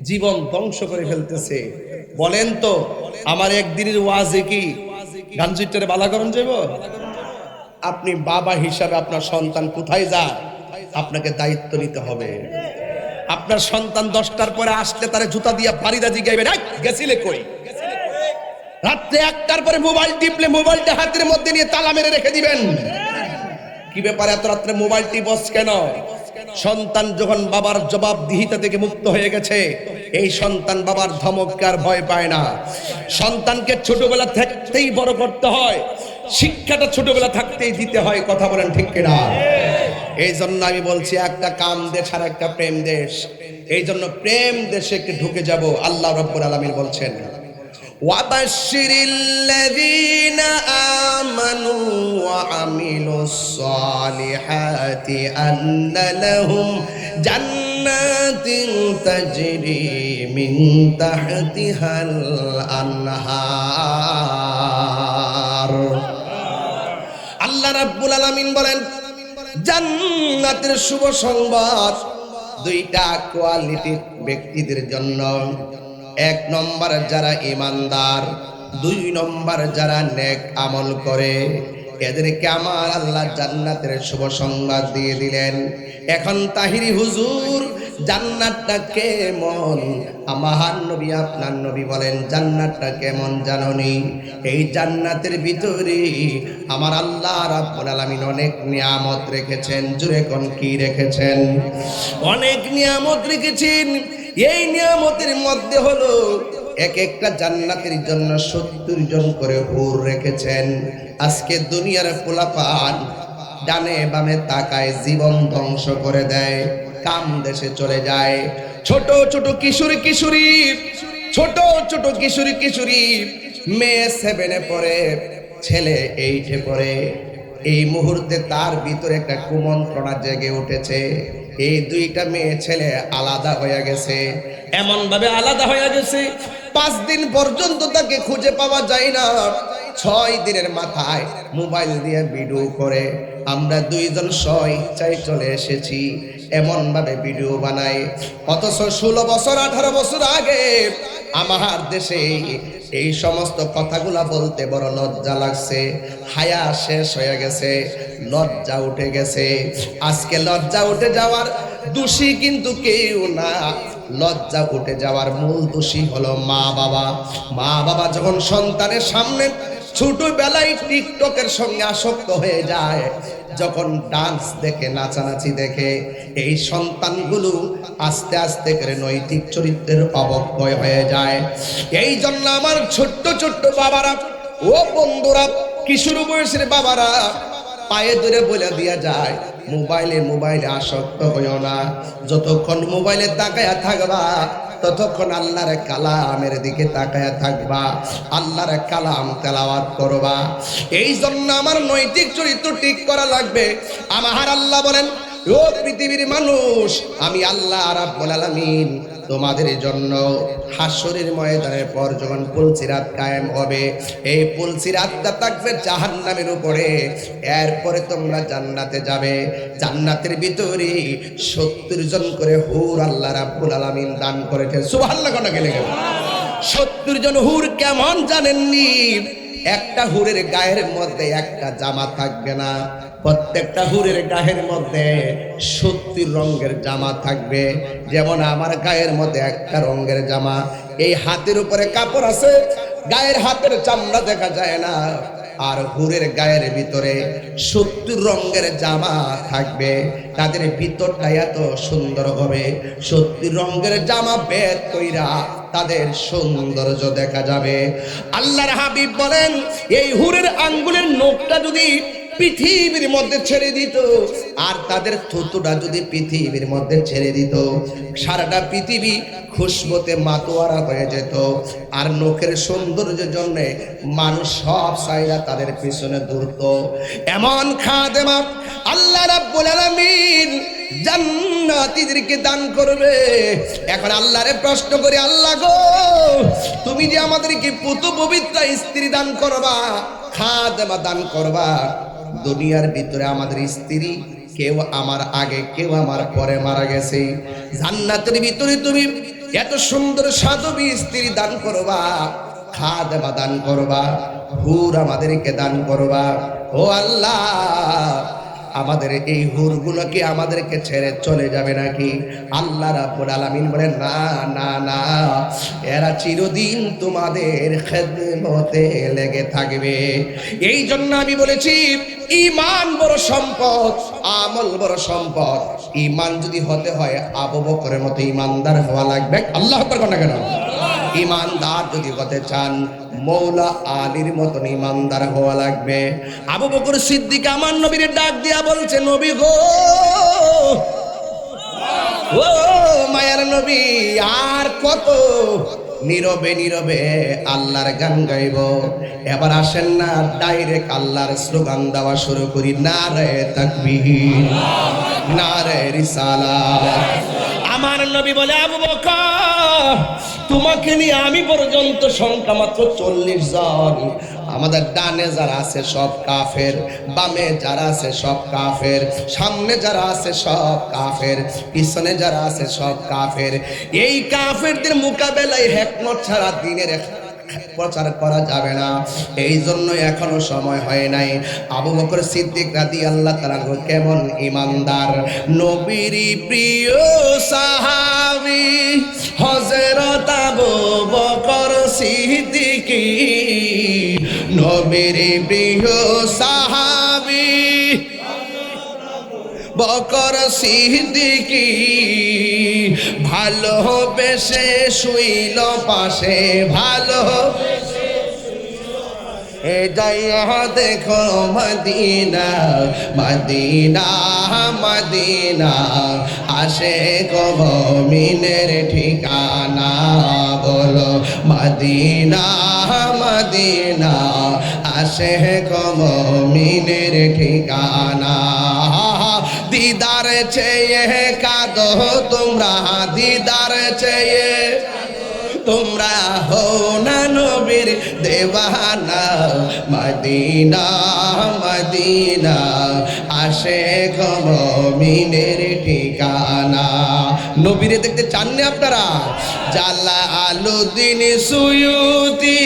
জীবন ধ্বংস করে ফেলতেছে। বলেন তো আমার একদিনের ওয়াজে কি গাঞ্জিটারে বালা করণ যাব? আপনি বাবা হিসাবে আপনার সন্তান কোথায় যায় আপনাকে দায়িত্ব নিতে হবে। আপনার সন্তান 10টার পরে আসলে তারে জুতা দিয়া বাড়িদা জিগাইবে গেছিলে কই। রাত্রে 1টার পরে মোবাইল টিপলে মোবাইলটা হাতের মধ্যে নিয়ে তালা মেরে রেখে দিবেন। কি ব্যাপার এত রাত্রে মোবাইল টিপস কেন? সন্তান যখন বাবার জবাবদিহিতা থেকে মুক্ত হয়ে গেছে, এই সন্তান বাবার ধমককে আর ভয় পায় না। সন্তানকে ছোটবেলা থাকতেই বড় করতে হয়, শিক্ষাটা ছোটবেলা থাকতেই দিতে হয়। কথা বলেন ঠিক কিনা? এই জন্য আমি বলছি একটা কাম দেশ আর একটা প্রেম দেশ। এই জন্য প্রেম দেশে একটু ঢুকে যাব। আল্লাহ রাব্বুল আলামিন বলছেন ওয়াবাশশিরিল্লাযীনা আমানু ওয়া আমিলুস সালিহাতি আন্না লাহুম জান্নাতিন তাজরি মিন তাহতিহাল আনহার। আল্লাহ রাব্বুল আলামিন বলেন জান্নাতের শুভ সংবাদ দুইটা কোয়ালিটির ব্যক্তিদের জন্য। 1 নম্বর যারা ঈমানদার, 2 নম্বর যারা নেক আমল করে, এদেরকে আমার আল্লাহ জান্নাতের শুভ সংবাদ দিয়ে দিলেন। এখন তাহিরি হুজুর জান্নাতটা কেমন? আমার নবী আপনার নবী বলেন জান্নাতটা কেমন জাননি? এই জান্নাতের ভিতরে আমার আল্লাহ রাব্বুল আলামিন অনেক নিয়ামত রেখেছেন। জুরে কোন কি রেখেছেন? অনেক নিয়ামত রেখেছেন। এই নিয়ামতের মধ্যে হলো এক একটা জান্নাতের জন্য 70 জন করে হুর রেখেছেন। আজকে দুনিয়ার পোলাপান ডানে বামে তাকায় জীবন ধ্বংস করে দেয়, কাম দেশে চলে যায়। ছোট ছোট কিশোরী কিশোরী ছোট ছোট কিশোরী কিশোরী মেয়ে 7-এ পড়ে, ছেলে 8-এ পড়ে। এই মুহূর্তে তার ভিতরে একটা কুমন্ত্রণা জেগে উঠেছে। এই দুইটা মেয়ে ছেলে আলাদা হয়ে গেছে, এমন ভাবে আলাদা হয়ে গেছে 5 দিন পর্যন্ত তাকে খুঁজে পাওয়া যায় না। 6 দিনের মাথায় মোবাইল দিয়ে ভিডিও করে আমরা 2 জন স্বইচ্ছায় চলে এসেছি, এমন ভাবে ভিডিও বানায়। অথচ 16 বছর 18 বছর আগে আমার দেশে এই সমস্ত কথাগুলা বলতে বড় লজ্জা লাগছে। হায়া শেষ হয়ে গেছে, লজ্জা উঠে গেছে। আজকে লজ্জা উঠে যাওয়ার দোষী কিন্তু কেউ না, লজ্জা উঠে যাওয়ার মূল দোষী হলো মা বাবা। মা বাবা যখন সন্তানের সামনে ছোটবেলায় টিকটকের সঙ্গে আসক্ত হয়ে যায়, যখন ডান্স দেখে নাচানাচি দেখে, এই সন্তানগুলো আস্তে আস্তে করে নৈতিক চরিত্রের অবক্ষয় হয়ে যায়। এই জন্য আমার ছোট্ট ছোট্ট বাবারা ও বন্ধুরা, কিশোর বয়সের বাবারা পায়ে ধরে বলে দিয়া যায় মোবাইলে আসক্ত হইও না। যতক্ষণ মোবাইলে তাকায়া থাকবা ততক্ষণ আল্লাহর কালামের দিকে তাকায়া থাকবা, আল্লাহর কালাম তেলাওয়াত করবা। এই জন্য আমার নৈতিক চরিত্র ঠিক করা লাগবে। আমার আল্লাহ বলেন ও পৃথিবীর মানুষ, আমি আল্লাহ রাব্বুল আলামিন তোমাদের জন্য হাসরের ময়দানের পর যখন পুলসিরাত কায়েম হবে, এই পুলসিরাতটা থাকবে জাহান্নামের উপরে। এরপরে তোমরা জান্নাতে যাবে। জান্নাতের ভিতরে 70 জন করে হুর আল্লাহ রাব্বুল আলামিন দান করেছেন। সুবহানাল্লাহ কোন গেলে 70 জন হুর কেমন জানেননি? একটা হুরের গায়ের মধ্যে একটা জামা থাকবে না, প্রত্যেকটা হুরের গায়ের মধ্যে 70 রঙের জামা থাকবে। যেমন আমার গায়ের মধ্যে একটা রঙের জামা, এই হাতের উপরে কাপড় আছে, গায়ের হাতের চামড়া দেখা যায় না। আর হুরের গায়ের ভিতরে 70 রঙের জামা থাকবে, তাদের ভিতরটা এত সুন্দর হবে। 70 রঙের জামা বের কইরা তাদের সৌন্দর্য দেখা যাবে। আল্লাহর হাবিব বলেন এই হুরের আঙ্গুলের নখটা যদি পৃথিবীর মধ্যে ছেড়ে দিত, আর তাদের থুতুটা যদি পৃথিবীর মধ্যে ছেড়ে দিত, সারাটা পৃথিবী খুশবুতে মাতোয়ারা হয়ে যেত। আর নখের সৌন্দর্যের জন্য মানুষ সব চাইরা তাদের পিছনে দৌড়ত। এমন খাদেমা আল্লাহ রাব্বুল আলামিন জান্নাতীদেরকে দান করবে। এখন আল্লাহরে প্রশ্ন করি, আল্লাহ গো, তুমি যে আমাদেরকে পুত পবিত্র স্ত্রী দান করবা, খাদেমা দান করবা, দুনিয়ার ভিতরে আমাদের স্ত্রী কেউ আমার আগে কেউ আমার পরে মারা গেছে, জান্নাতের ভিতরে তুমি এত সুন্দর সাধবী স্ত্রী দান করবা, খাদেমা দান করবা, হুর আমাদেরকে দান করবা। ও আল্লাহ, আমাদের এই হুরগুলো কি আমাদেরকে ছেড়ে চলে যাবে নাকি? আল্লাহ রাব্বুল আলামিন বলেন না না না, এরা চিরদিন তোমাদের খেদমতে লেগে থাকবে। এই জন্য আমি বলেছি ঈমান বড় সম্পদ, আমল বড় সম্পদ। ঈমান যদি হতে হয় আবু বকরের মতো ঈমানদার হওয়া লাগবে। আল্লাহু আকবার কোন কেন? ঈমানদার যদি হতে চান মৌলা আলীর মতন ঈমানদার হওয়া লাগবে। আবু বকর সিদ্দিক আমার নবীর ডাক দিয়া বলছে, নবী গো, ও মায়ার নবী, আর কত নীরবে নীরবে আল্লাহর গান গাইব? এবার আসেন না ডাইরেক্ট আল্লাহর স্লোগান দেওয়া শুরু করি, নারে তাকবীর, নারে রিসালাত। আমার নবী বলে, আবু বকর, তোমাকে নিয়ে আমি পর্যন্ত সংখ্যা মাত্র 40 জন। আমাদের ডানে যারা আছে সব কাফের, বামে যারা আছে সব কাফের, সামনে যারা আছে সব কাফের, পিছনে যারা আছে সব কাফের। এই কাফেরদের মোকাবেলায় হিকমত ছাড়া দ্বীনের প্রচার করা যাবে না। এই জন্য এখনো সময় হয় নাই। আবু বকর সিদ্দিক রাদিয়াল্লাহু তাআলা কেমন ঈমানদার, নবীর প্রিয় সাহাবী হযরত আবু বকর সিদ্দিক, নবীর প্রিয় সাহাবী বকর সিদ্দিক, ভালোবেসে শুইল পাশে, ভালোবেসে এ যাইয়া দেখো মদিনা, মদিনা মদিনা, আশিক মুমিনের ঠিকানা। বলো মদিনা মদিনা, আশিক মুমিনের ঠিকানা। দিদার চেয়ে কাঁদো তোমরা, দিদার চেয়ে তোমরা হও না নবীর দেওয়ানা। মদিনা মদিনা, আশিক মুমিনের ঠিকানা। নবীরে দেখতে চাননি আপনারা? জালালউদ্দিন সুয়ুতি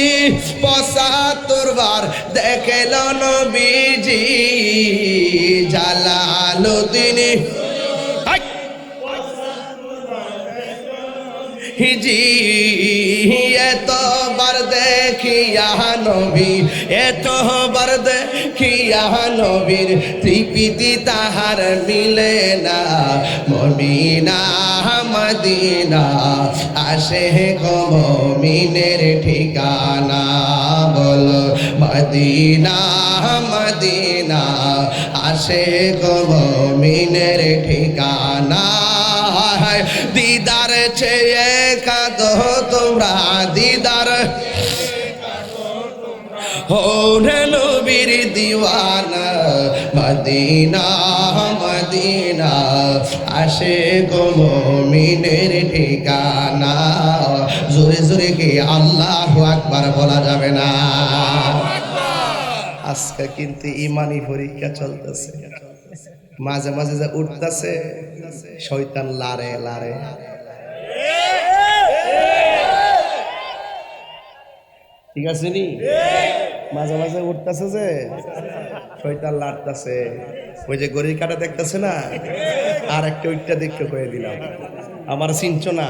৭৫ বার দেখল নবীজি। জালালউদ্দিন হিজি এতবার দেখিয়া নবী, এতবার দেখিয়া নবীর তৃপ্তি তাহার মিলে না। মদিনা মদিনা, আশিক মুমিনের ঠিকানা। বলো মদিনা মদিনা, আশিক মুমিনের ঠিকানা। দিদার চেয়ে কাঁদো তোমরা, দিদার হো রে নবীর দিওয়ানা। মদিনা মদিনা, আশিক মুমিনের ঠিকানা। জোরে জোরে কি আল্লাহু আকবার বলা যাবে না? আজকে কিন্তু ইমানি পরীক্ষা চলতেছে, মাঝে মাঝে যা উঠতেছে শয়তান লারে লারে। ঠিক আছে নি? মাঝে মাঝে উঠতেছে যে শয়তান লাড়তেছে। ওই যে গড়ির কাটা দেখতেছে না, আর একটা ওইটা দেখতে কয়ে দিলাম, আমার চিনছ না?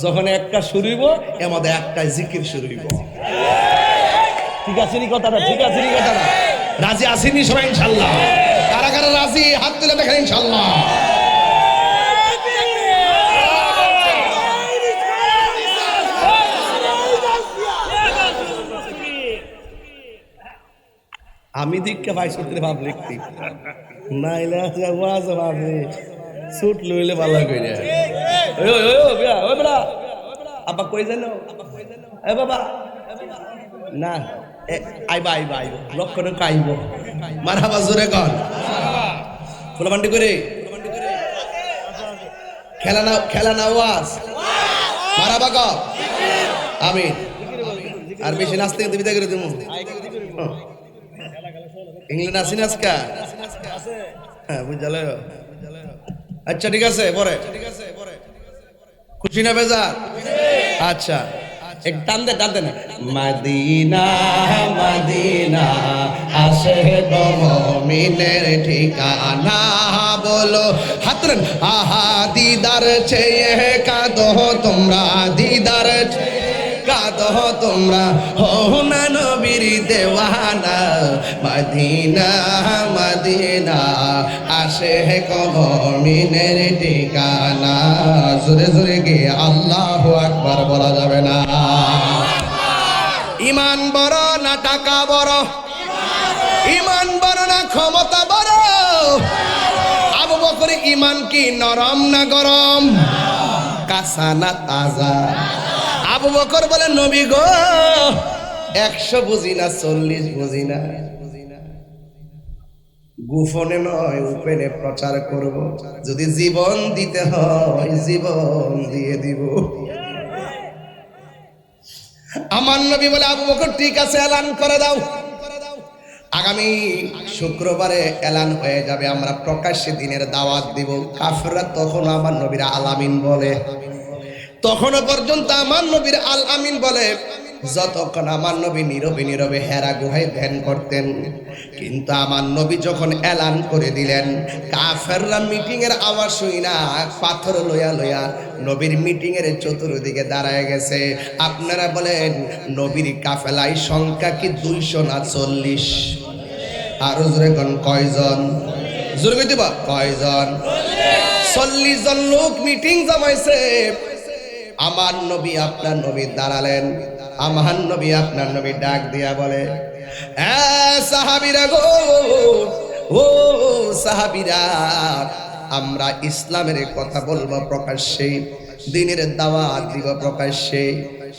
যখন একটা শুরু হইব এর মধ্যে একটা জিকির শুরু হইব। ঠিক আছে নি কথাটা? ঠিক আছে নি কথাটা? রাজি আসেনি সবাই ইনশাল্লাহ? কারা কারা রাজি হাত তুলে দেখেন ইনশাল্লাহ। আমি দীক্ষা পাই সূত্রে ভাব লিখতি নাইলে ভাবি সুট লইলে ভালো করে। আব্বা কই জানো? এ বাবা না, আইবা আইবা আইবা, লক্ষ্য রেখে আইব। মারহাবা জোরে কর, ফুলবান্ডি করে খেলা না, খেলা না ওয়াজ মারহাবা কর। আমিন। আর বেশি নাচতে কিন্তু বিদায় করে দেবো। ইংল্যান্ড আসিন আজকা? হ্যাঁ বুঝাল। আচ্ছা ঠিক আছে, পরে খুশি না বেজার? আচ্ছা, এক টান দে না। মদিনা মদিনা আসে গো মুমিনের ঠিকানা, বলো হাত তুলেন। আহা দিদার চেয়ে কাঁদো তোমরা, দিদার কাঁদো তোমরা, হো না নবীর দেওয়ানা। মদিনা মদিনা আসে গো মুমিনের ঠিকানা। জোরে জোরে গিয়ে আল্লাহু আকবার বলা যাবে না? ইমান বড় না টাকা বড়? ইমান বড় না ক্ষমতা বড়? আবু বকর ইমান কি নরম না গরম, কাঁচা না তাজা? আবু বকর বলে নবী গো 100 বুঝি না 40 বুঝি না, গোপনে নয় উপেনে প্রচার করব, যদি জীবন দিতে হয় জীবন দিয়ে দিব। আমার নবী বলে আবু বকর ঠিক আছে এলান করে দাও, আগামী শুক্রবারে এলান হয়ে যাবে, আমরা প্রকাশ্যে দিনের দাওয়াত দিব। কাফেররা তখন আমার নবীর আল আমিন বলে, তখনও পর্যন্ত আমার নবীর আল আমিন বলে, যতক্ষণ আমার নবী নীরবে নীরবে হেরা গুহায় ধ্যান করতেন। কিন্তু আমার নবী যখন এলান করে দিলেন, কাফেররা মিটিং এর আওয়াজ শুই না পাথর লইয়া লইয়া নবীর মিটিং এর চতুর্দিকে দাঁড়ায় গেছে। আপনারা বলেন নবীর কাফেলায় সংখ্যা কি 200 না 40? আরো জোরে কোন কয়জন? জোরে কইতে বা কয়জন? 40 জন লোক মিটিং জমাইছে। আমার নবী আপনার নবী দাঁড়ালেন, আমার নবী আপনার নবী ডাক দিয়া বলে, সাহাবীরা গো, ও সাহাবীরা, আমরা ইসলামের কথা বলবো প্রকাশ্যে, দিনের দাওয়াত দিব প্রকাশ্যে।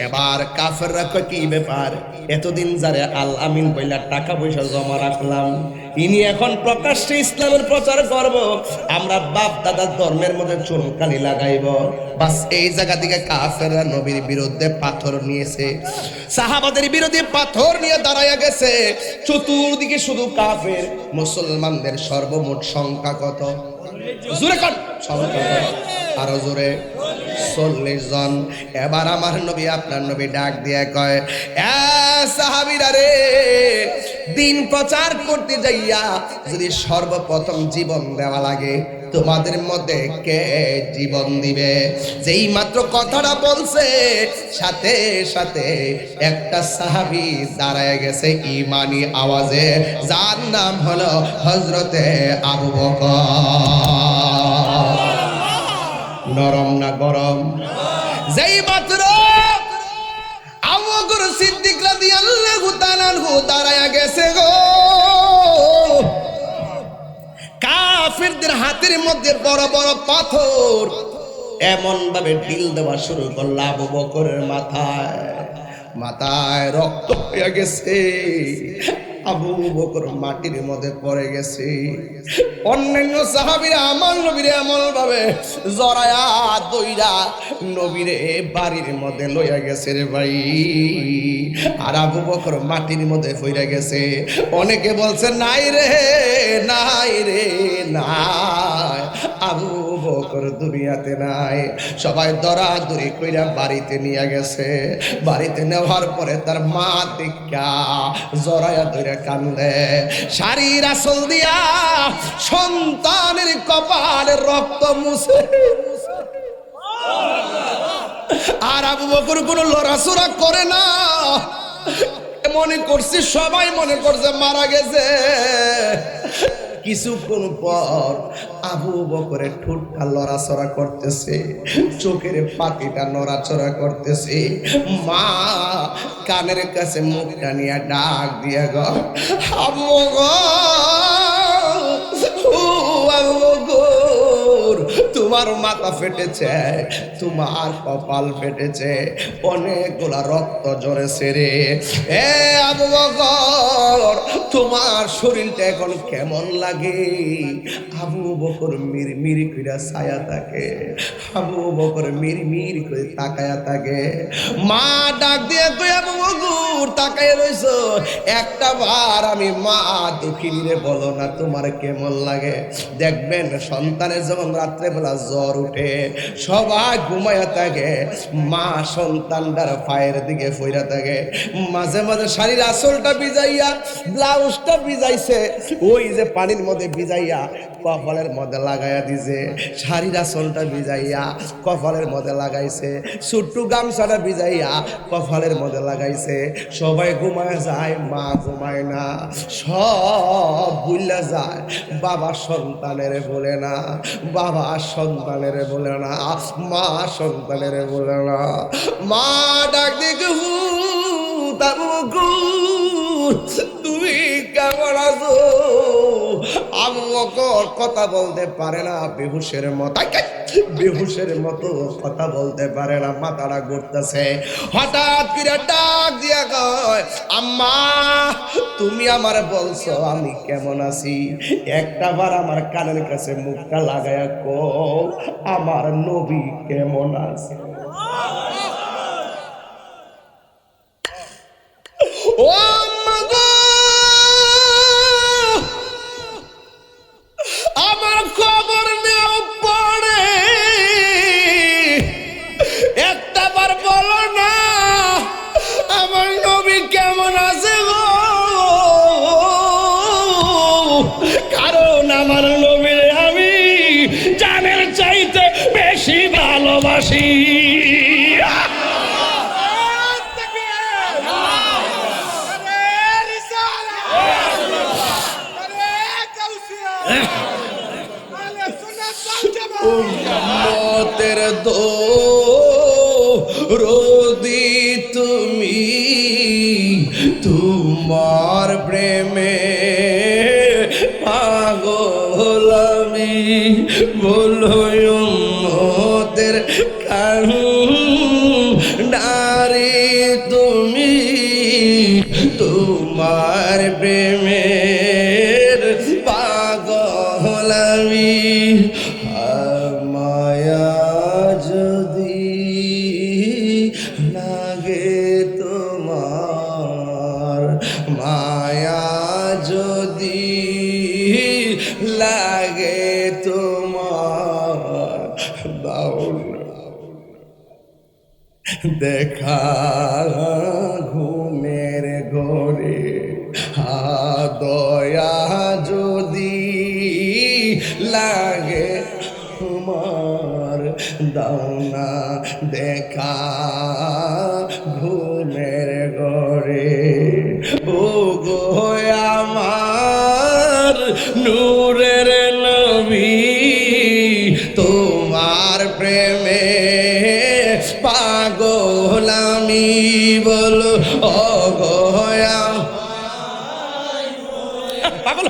এবার কাফেররা কয় কি ব্যাপার, এতদিন যারে আল আমিন বইলা টাকা পয়সা জমা রাখলাম, ইনি এখন প্রকাশ্যে ইসলামের প্রচার করব, আমরা বাপ দাদার ধর্মের মধ্যে চুনকালি লাগাইব। বাস এই জায়গা থেকে কাফেররা নবীর বিরুদ্ধে পাথর নিয়েছে, সাহাবাদের বিরুদ্ধে পাথর নিয়ে দাঁড়াইয়া গেছে। চতুর্দিকে শুধু কাফের, মুসলমানদের সর্বমোট সংখ্যা কত? জোরে কর সংখ্যা কত? আরো জোরে 40 জন। এবার আমার নবী আপনার নবী ডাক দিয়ে কয়, সাহাবীরা রে, দিন প্রচার করতে যাইয়া যদি সর্বপ্রথম জীবন দেওয়া লাগে, তোমাদের মধ্যে কে জীবন দিবে? যেই মাত্র কথাটা বলছে, সাথে সাথে একটা সাহাবী দাঁড়ায় গেছে ইমানি আওয়াজে, যার নাম হলো হযরতে আবু বকর। নরম না গরম? যেই মাত্র আবু বকর সিদ্দিক রাদিয়াল্লাহু তাআলা আনহু দাঁড়ায়া গেছে গো, কাফেরদের হাতের মধ্যে বড় বড় পাথর এমন ভাবে ঢিল দেওয়া শুরু করল আবু বকরের মাথায়, মাথায় রক্ত হয়ে গেছে। আবু বকর মাটির মধ্যে পড়ে গেছে। অন্যান্য সাহাবীরা আমার নবীরে এমন ভাবে জড়ায়া দইরা নবীরে বাড়ির মধ্যে লইয়া গেছে রে ভাই, আর আবু বকর মাটির মধ্যে পড়ে গেছে। অনেকে বলছে নাই রে নাই রে নাই, আবু বকর দুনিয়াতে নাই। সবাই দরাদরি কইরা বাড়িতে নিয়ে গেছে। বাড়িতে নেওয়ার পরে তার মা দেখা জড়ায়া ধরে কান্দে, শাড়ির আঁচল দিয়া সন্তানের কপালে রক্ত মুছে। আর আবু বকর কোনো লড়াচড়া করে না, মনে করছি সবাই মনে করছে মারা গেছে। কিছুক্ষণ পর আবু বকরের ঠোঁটটা লড়াচড়া করতেছে, চোখের পাতিটা নড়াচড়া করতেছে। মা কানের কাছে মুখটা নিয়ে ডাক দিয়ে গো, আবু বকর, তোমার মাথা ফেটেছে, তোমার কপাল ফেটেছে, অনেকগুলা রক্ত ঝরেছে রে। এ আবু বকর, তোমার শরীরটা এখন কেমন লাগে? আবু বকর মিরমির করে ছায়া থাকে, আবু বকর মিরমির করে তাকায়া থাকে। মা ডাক দিয়ে কই, আবু বকর তাকায় রইছো, একটা বার আমি মা দুঃখিনী রে বলো না তোমার কেমন লাগে? দেখবেন সন্তানের যখন রাত্রেবেলা জ্বর উঠে সবাই ঘুমায়া থাকে, মা সন্তানটার পায়ের দিকে ফইরা থাকে, মাঝে মাঝে শাড়ির আঁচলটা ভিজাইয়া ব্লাউজটা ভিজাইছে ওই যে পানির মধ্যে ভিজাইয়া কপালের মধ্যে লাগাইয়া দিছে, শাড়ির আঁচলটা ভিজাইয়া কপালের মধ্যে লাগাইছে, ছোট্টু গামছাটা ভিজাইয়া কপালের মধ্যে লাগাইছে। সবাই ঘুমায় যায়, মা ঘুমায় না, সব ভুলে যায়। বাবা সন্তানের বলে না, বাবা সন্তানের বলে না, মা সন্তানের বলে না। মা ডাক দিকে তুমি কেমন আছো? আবু বকর কথা বলতে পারে না, বেহুশের মতো বেহুশের মতো কথা বলতে পারে না, মাথাটা ঘুরতেছে। হঠাৎ করে ডাক দিয়া কয়, আম্মা তুমি আমার বলছো আমি কেমন আছি, একটা বার আমার কানের কাছে মুখটা লাগায়া কও আমার নবী কেমন আছে। ও আম্মা গো, আমার খবর নেও পড়ে, একটা বার বলো না আমার নবী কেমন আছে গো, কারণ আমার নবীর আমি জানের চাইতে বেশি ভালোবাসি। উম্মতের দরদি তুমি, তোমার প্রেমে পাগল আমি, বলো উম্মতের কান্ডারি তুমি, তোমার প্রেমের পাগল আমি। মায়া যদি লাগে তোমার, মায়া যদি লাগে তোমার, দেখা ঘুমের ঘরে, দয়া যদি লাগে তোমার, দাও না দেখা ঘুমের ঘরে। ও গো আমার নূরের নবী, তোমার প্রেমে পাগল আমি, বলো ও গো পাগল।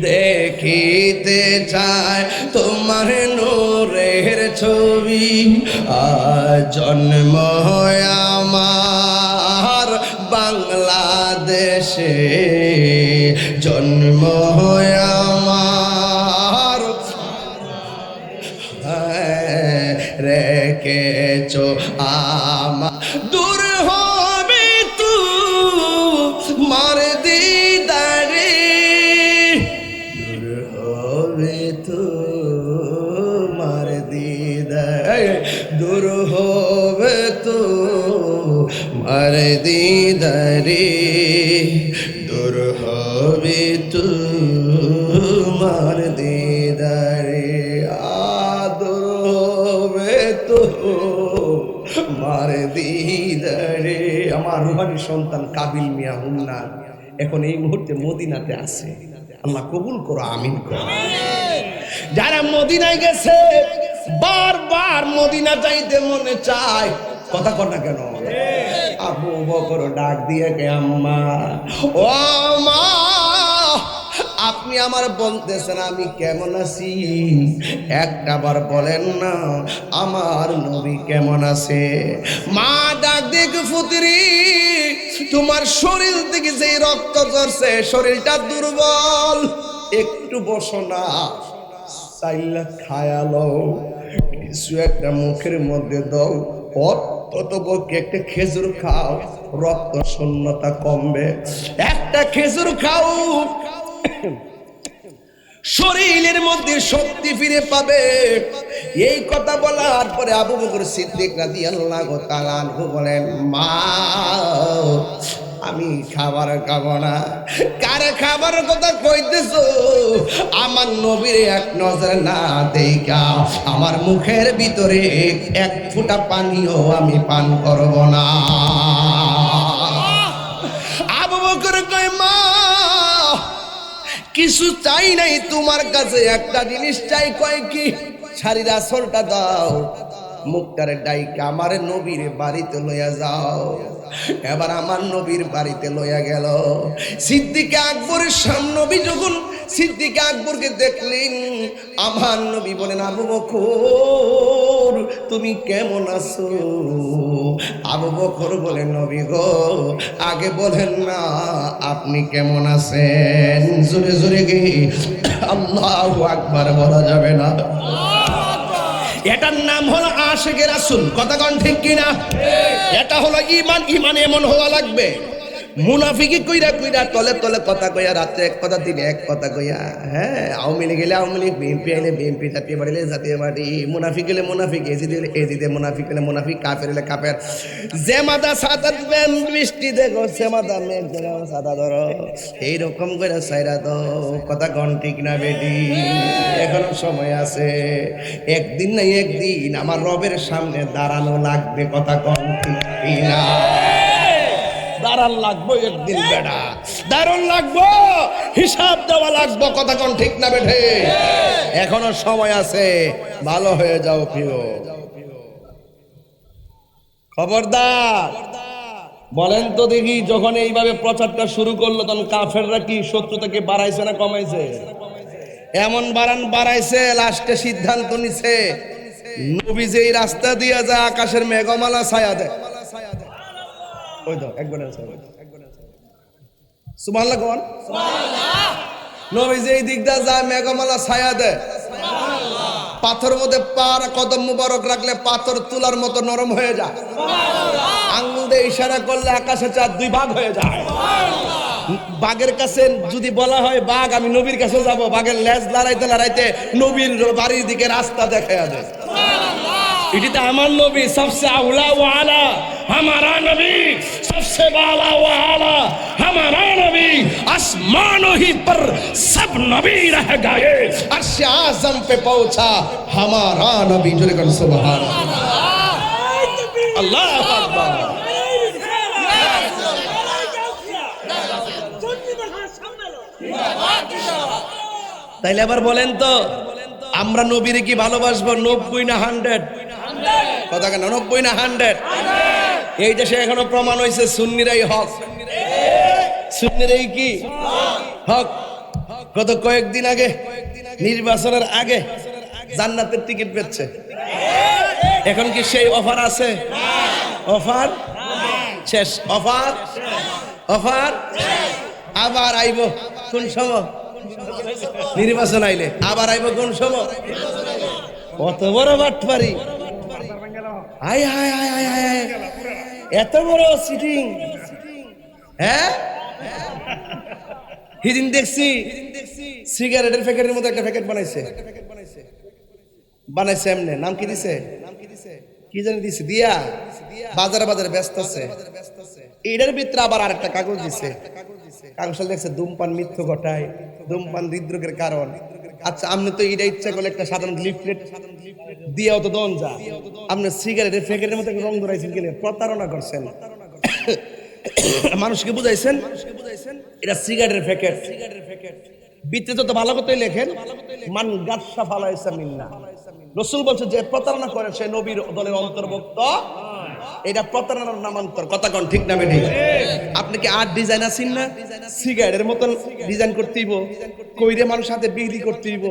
দেখিতে চায় তোমার নূরের ছবি, জন্ম আমার বাংলাদেশে, জন্ম আমার রেখেছো আমার, দূর হবে তোমার দিদারে, দূর হবে তোমার দিদারে, দূর হবে তোমার দিদারে, দূর হবে তোমার দিদারে, আদর হবে তোমার দিদারে। আমার রুহানি সন্তান কাবিল মিয়া হুন্নার এখন এই মুহূর্তে মদিনাতে আছে, আল্লাহ কবুল করো, আমিন করো। যারা মদিনায় গেছে বারবার মদিনা যাইতে মনে চায়, কথা কর না কেন? আবু বকর ডাক দিয়ে কে, আম্মা ও মা, আপনি আমার বলতেছেন আমি কেমন আছি, একটা বার বলেন না আমার নবী কেমন আছে। মা ডাক দিয়ে ফুতরি তোমার শরীর থেকে যে রক্ত ঝরছে, শরীরটা দুর্বল, একটু বসো না, চাইলা খায়ালো, কিছু একটা মুখের মধ্যে দাও, অন্তত পক্ষে একটা খেজুর খাও, রক্ত শূন্যতা কমবে। একটা খেজুর খাও, শরীরের মধ্যে শক্তি ফিরে পাবে। এই কথা বলার পরে আবু বকর সিদ্দিক রাদিয়াল্লাহু তাআলা আনহু বলেন, মা আমি খাবার খাবো না। কারে খাবার কথা কইতেছো? আমার নবীর এক নজর না দেখা আমার মুখের ভিতরে এক ফোঁটা পানিও আমি পান করব না। আবু বকর কয়, মা কিছু চাই নাই তোমার কাছে, একটা জিনিস চাই। কয় কি? শাড়ির আঁচলটা দাও, মুখটারে ডাইকা আমার নবীর বাড়িতে লইয়া যাও। এবার আমার নবীর বাড়িতে লইয়া গেল। সিদ্দিক আকবরের সামনে যখন সিদ্দিক আকবরকে দেখলেন, আমার নবী বলেন, আবু বকর তুমি কেমন আছো? আবু বকর বলেন, নবী গো আগে বলেন না আপনি কেমন আছেন। জোরে জোরে গে আল্লাহু আকবার বলা যাবে না। এটার নাম হলো আশিকে রাসূল। কথা কোন ঠিক কিনা? এটা হলো ঈমান। ঈমান এমন হওয়া লাগবে। মুনাফিকি কইরা কইরা তলে তলে কথা কইয়া, রাতে এক কথা দিনে এক কথা কইয়া, হ্যাঁ আওয়ামী লীগ গেলে আওয়ামী লীগ, বিএনপি আইলে বিএনপি, জাতীয় পার্টি হলে জাতীয় পার্টি, মুনাফিক হলে মুনাফিক, এজিদি হলে এজিদে মুনাফিক হলে মুনাফিক, কাফের হলে কাফের। যে মাদা সাদা দিবেন বৃষ্টি দেখো, সে মাদা মেঘ দেখো সাদা ধরো, এইরকম করে সাইরা তো। কথা কোন ঠিক না বেটি? এখনো সময় আছে, একদিন না একদিন আমার রবের সামনে দাঁড়ানো লাগবে। কথা কোন ঠিক না? দাঁড়ান লাগবো একদিন বেটা, দাঁড়ান লাগবো, হিসাব দেওয়া লাগবো। কথা কোন ঠিক না বেঠে? এখনো সময় আছে, ভালো হয়ে যাও প্রিয়। খবরদার বলেন তো দেখি, যখন এইভাবে প্রচারটা শুরু করলো তখন কাফেররা কি শত্রুতাকে বাড়াইছে না কমাইছে? এমন বাড়াইছে, লাস্টে সিদ্ধান্ত নিছে নবী যেই রাস্তা দিয়ে যায় আকাশের মেঘমালা ছায়া দেয়। ওই তো একবার সুবহানাল্লাহ কোন, নবী যেই দিকটা যায় মেঘমালা ছায়া দেয়। পাথর মধ্যে পার কদম মুবারক রাখলে পাথর তুলার মতো নরম হয়ে যায়। আঙ্গুল দিয়ে ইশারা করলে আকাশে চাঁদ দুই ভাগ হয়ে যায়। বাঘের কাছে যদি বলা হয় বাঘ, আমি নবীর কাছে যাব, বাঘের লেজ লড়াইতে লড়াইতে নবীর বাড়ির দিকে রাস্তা দেখায়া দেয়। এটি আমার নবী সবসে আউলা ওয়া আলা, हमारा नबी सबसे बाला व आला, हमारा नबी आसमानों ही पर सब नबी रह गए, अर्श आज़म पे पहुंचा हमारा नबी। जो लेकर सुभान अल्लाह अकबर। তাইলে আবার বলেন তো, আমরা নবীরে কি ভালোবাসবো 90 না 100? কথা কেন 90 না 100? এই দেশে এখনো প্রমাণ হয়েছে সুন্নিরাই হক। সুন্নিরাই কি হক? গত কয়েকদিন আগে নির্বাচনের আগে জান্নাতের টিকিট বেচছে। এখন কি সেই অফার আছে? অফার শেষ। অফার আবার আইব কোন সময়? নির্বাচন আইলে আবার আইব কোন সময়? কত বড় বাটপারি! হায় হায় হায় হায় হায়, এত বড় সিটিং! হ্যাঁ, সেদিন দেখছি সিগারেটের প্যাকেটের মতো একটা প্যাকেট বানাইছে এমনি। নাম কি দিছে? কি জানি দিছে, দিয়া বাজারে বাজারে ব্যস্ত আছে। এটার ভিতরে আবার আরেকটা কাগজ দিছে। কাগজটা দেখছে ধূমপান মৃত্যু ঘটায়, ধূমপান হৃদরোগের কারণ। আচ্ছা, আপনি তো এটা ইচ্ছা করলে একটা সাধারণ লিফলেট দিয়েও তো দন যা, আপনি সিগারেটের প্যাকেটের মতো রং ধরাইছেন, কিনে প্রতারণা করছেন, মানুষকে বুঝাইছেন এটা সিগারেটের প্যাকেট। ভিতরে যত ভালো কথাই লেখেন, মান গাছটা ফালাইছে মিন্না। রাসূল বলছে যে প্রতারণা করে সে নবীর দলের অন্তর্ভুক্ত। এটা প্রতারণার নামান্তর। কথা কোন ঠিক না বেঠিক? আপনি কি আর্ট ডিজাইন আছেন না? সিগারেটের মতন ডিজাইন করতেইব, কইরে মানুষ হাতে বিক্রি করতেইব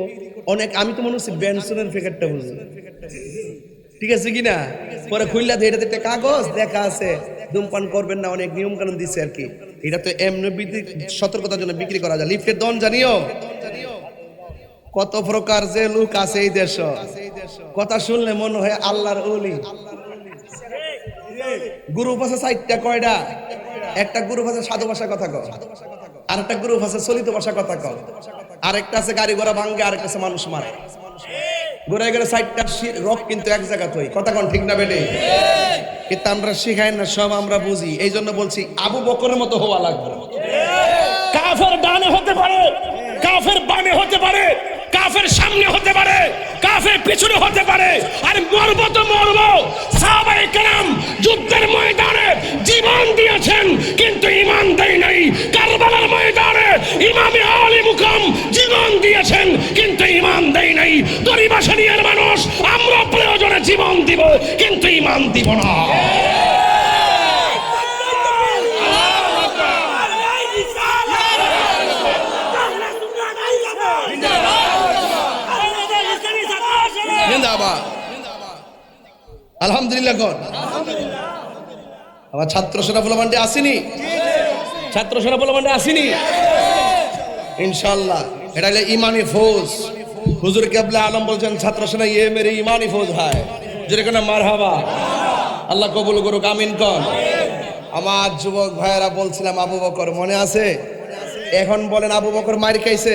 অনেক। আমি তো মনে হচ্ছে বেনসনের প্যাকেটটা বুঝি, ঠিক আছে কিনা? পরে খুললা দিয়ে এটাতে একটা কাগজ দেখা আছে ধূমপান করবেন না, অনেক নিয়ম কানুন দিচ্ছে আর কি। এটা তো এমনি সতর্কতার জন্য বিক্রি করা যায়। লিফটের দন জানিও কত প্রকার যে লোক আছে এই দেশ, কথা শুনলে মনে হয় আল্লাহর ওলি। গ্রুপ আছে 4টা, কয়টা? একটা গ্রুপ আছে সাধু ভাষা কথা কয়, আরেকটা গ্রুপ আছে চলিত ভাষা কথা কয়, আরেকটা আছে গাড়ি ঘোড়া ভাঙ্গে, আরেকটা আছে মানুষ মারে। ঘুরে গেলে 4টা রক কিন্তু এক জায়গা তৈ, কথা কোন ঠিক না বেটে? কিন্তু আমরা শিখাই না, সব আমরা বুঝি। এই জন্য বলছি আবু বকরের মতো হওয়া লাগবে। কাফের ডানে হতে পারে, কাফের বামে হতে পারে, কাফের সামনে হতে পারে, কাফের পিছনে হতে পারে, আর মরব তো মরব। সাহাবায়ে কেরাম যুদ্ধের ময়দানে জীবন দিয়েছেন কিন্তু ঈমান দেয় নাই। কারবালার ময়দানে ইমামে আলী মুকাম জীবন দিয়েছেন কিন্তু ঈমান দেয় নাই। গরিবাসানিয়ার মানুষ আমরা প্রয়োজনে জীবন দিব কিন্তু ঈমান দিব না। আলহামদুলিল্লাহ কোন আমার ছাত্র সেনা বলবান্ডে আসেনি, ছাত্র সেনা বলবান্ডে আসেনি ইনশাআল্লাহ। এটা হলো ইমানি ফৌজ। হুজুর কেবলা আলম বলছেন ছাত্র সেনা ইয়ে মেরে ইমানি ফৌজ হয়, যেরকম মারহাবা। আল্লাহ কবুল করুক, আমিন কোন। আমার যুবক ভাইয়েরা বলছিলাম আবু বকর মনে আছে? এখন বলেন আবু বকর মার খাইছে,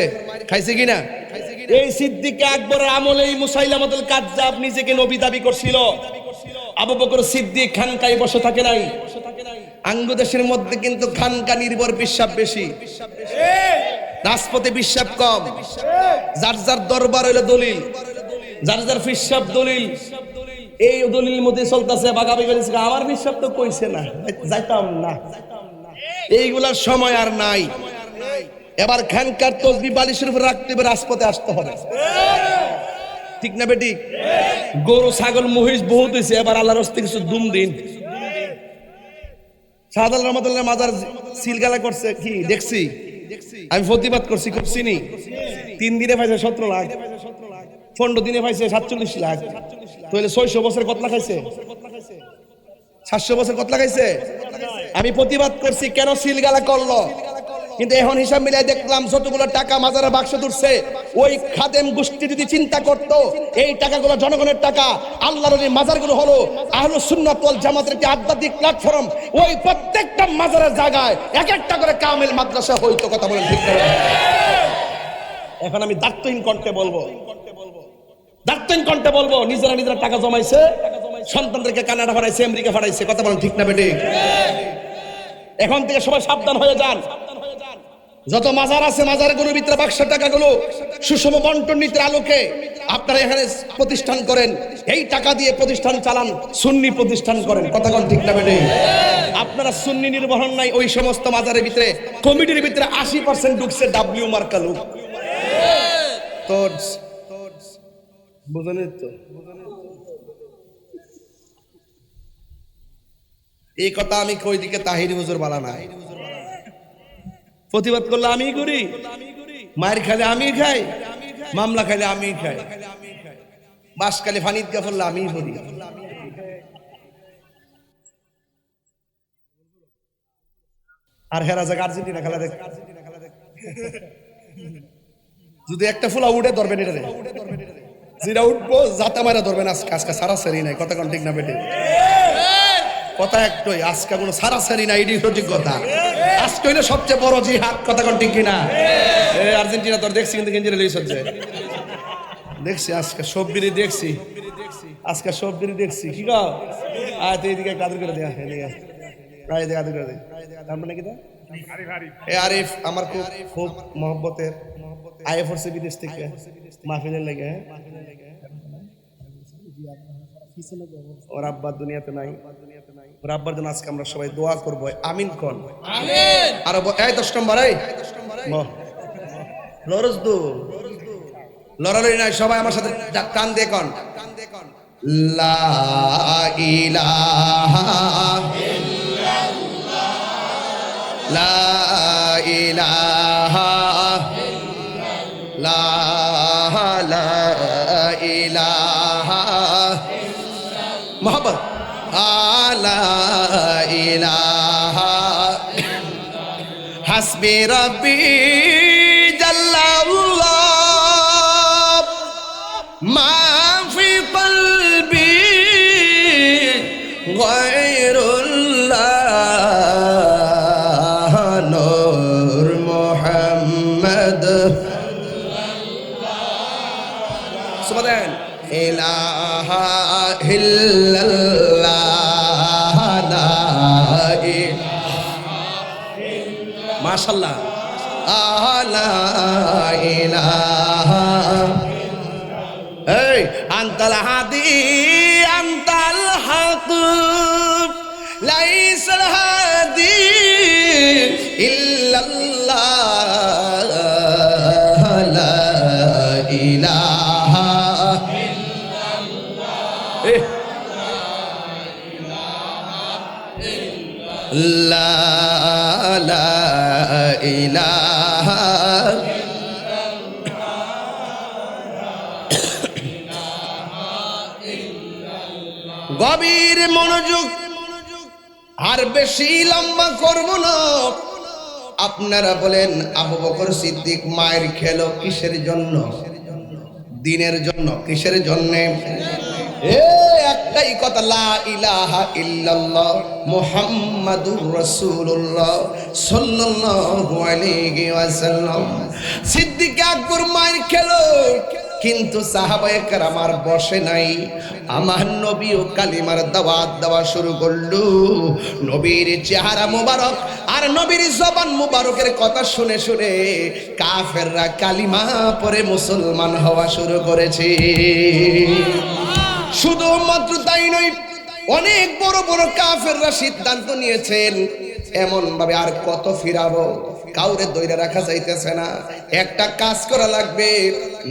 খাইছে কিনা? এই সিদ্দিক আকবরের আমলে এই মুসাইলামাতুল কাজ্জাব নিজেকে নবী দাবি করছিল। আবু বকর সিদ্দিক খানকায় বসে থাকে নাই। আঙ্গদেশের মধ্যে কিন্তু খানকা নির্ভর বিশ্বাস বেশি, রাজপথে বিশ্বাস কম। যার যার দরবার হইলো দলিল, যার যার বিশ্বাস দলিল। এই দলিল মধ্যে চলতেছে বাগাবাগি করেছে, আমার বিশ্বাস তো কইছে না, যাইতাম না। এইগুলার সময় আর নাই। এবার খানকার তসবি বালিশের উপর রাখতে হবে, রাজপথে আসতে হবে, ঠিক না বেটি? গরু ছাগল মহিষ বহুত হয়েছে, এবার আল্লাহর হস্তে কিছু দুম দিন। শাহাদ রহমতুল্লাহ মাজার সিলগালা করছে কি দেখছি, আমি প্রতিবাদ করছি, করছিনি। 3 দিনে পাইছে 17 লাখ, 15 দিনে পাইছে 47 লাখ। তাহলে 600 বছর কত লাগাইছে? 700 বছর কত লাগাইছে? আমি প্রতিবাদ করছি কেন সিলগালা করলো, কিন্তু এখন হিসাব মিলাই দেখলাম যতগুলো টাকা মাজারের বাক্স তুলছে, ওই খাদেম গোষ্ঠী যদি চিন্তা করত এই টাকাগুলো জনগণের টাকা, আল্লাহর এই মাজারগুলো হলো আহলুস সুন্নাত ওয়াল জামাতের একটি আধ্যাত্মিক প্ল্যাটফর্ম, ওই প্রত্যেকটা মাজারের জায়গায় এক একটা করে কামিল মাদ্রাসা হইতো, কথা বলেন ঠিক না? এখন আমি দায়িত্বহীন কণ্ঠে বলবো, দায়িত্বহীন কণ্ঠে বলবো, নিজেরা নিজেরা টাকা জমাইছে, সন্তানদেরকে কানাডা পাঠাইছে, আমেরিকা পাঠাইছে, কথা বলেন ঠিক না বেটি? এখন থেকে সবাই সাবধান হয়ে যান। যত মাজার আছে মাজারগুলোর ভিতরে বাক্সের টাকাগুলো সুষম বন্টন নীতির আলোকে আপনারা এখানে প্রতিষ্ঠান করেন, এই টাকা দিয়ে প্রতিষ্ঠান চালান, সুন্নি প্রতিষ্ঠান করেন, কথা কোন ঠিক না বেটে? আপনারা সুন্নি নির্বাহন নাই, ওই সমস্ত মাজারের ভিতরে কমিটির ভিতরে 80% ঢুকছে ডাব্লিউ মার্কা লোক। তো বুঝেন তো, এই কথা আমি কই দিকে তাহিরি হুজুর বলা নাই। প্রতিবাদ করলে আমি করি, মায়ের খাইলে আমি খাই, মামলা খাইলে আমি খাই, বাস খাইলে ফানিদ গা ফেললে আমি করি। আর হেরা যাক আর্জেন্টিনা খেলা দেখ, যদি একটা ফুলা উঠে ধরবেন, এটা যেটা উঠবো যাতা মারা ধরবেন। আজকে আজকে সারাসারি নাই, কথা কোন ঠিক না বেটে? কথা একটাই, আজকে কোনো সারাসারি নাই, এটি সঠিক কথা। আজকে হইলো সবচেয়ে বড় জিহাদ, কথা কোন ঠিক কিনা? আর্জেন্টিনা তোর দেখছি কিন্তু গেঞ্জিরে লইছ যে দেখছি, আজকে সববিরি দেখছি, আজকে সববিরি দেখছি। কি গো আয় তুই এদিকে কাদের করে দেয়া, এদিকে আয় দে, কাদের করে দে। তার মানে কি? এ আরিফ আমার খুব খুব মহব্বতের, আইএফ করছে বিদেশ থেকে মাহফিলের লেগে। ওর আব্বা দুনিয়াতে নাই, ওর আব্বার জন্য আজকে আমরা সবাই দোয়া করবো, আমিন কোন। আর এই 10 নম্বর, এই লরজ দু লড়ালড়ি নাই, সবাই আমার সাথে কান দিয়ে কন, লা ইলাহা ইল্লাল্লাহ, লা ইলাহা ইল্লাল্লাহ, লা ইলাহা মোহাম্মদ লা ইলাহা হাসবি রাব্বি জাল্লাল্লাহ মা ফি কলবি গায়রুল্লাহ নূর মুহাম্মদ সুবহান ইলাহা ইল্লাল্লাহ লা মাশাআল্লাহ লা ইলাহা এই আনতাল হাদি আনতাল হক লাইসাল হাদি ইল্লাল্লাহ লা ইলাহা লা লা ইলাহা গভীর মনোযোগ, আর বেশি লম্বা করব না। আপনারা বলেন আবু বকর সিদ্দিক মায়ের খেলো কিসের জন্য? দিনের জন্য। কিসের জন্য? একটাই কথা, লা ইলাহা ইল্লাল্লাহ মুহাম্মাদুর রাসূলুল্লাহ সাল্লাল্লাহু আলাইহি ওয়াসাল্লাম। সিদ্দিক আকবর মায়ের খেলো, কিন্তু সাহাবায়ে কেরাম আর বসে নাই। আমার নবীও কালিমার দাওয়াত দেওয়া শুরু করলো। নবীর চেহারা মুবারক আর নবীর জবান মুবারকের কথা শুনে শুনে কাফেররা কালিমা পড়ে মুসলমান হওয়া শুরু করেছে। শুধুমাত্র তাই নয়, অনেক বড় বড় কাফেররা সিদ্ধান্ত নিয়েছেন এমন ভাবে আর কত ফিরাবো, কাউরে দইরা রাখা যাইতেছে না। একটা কাজ করা লাগবে,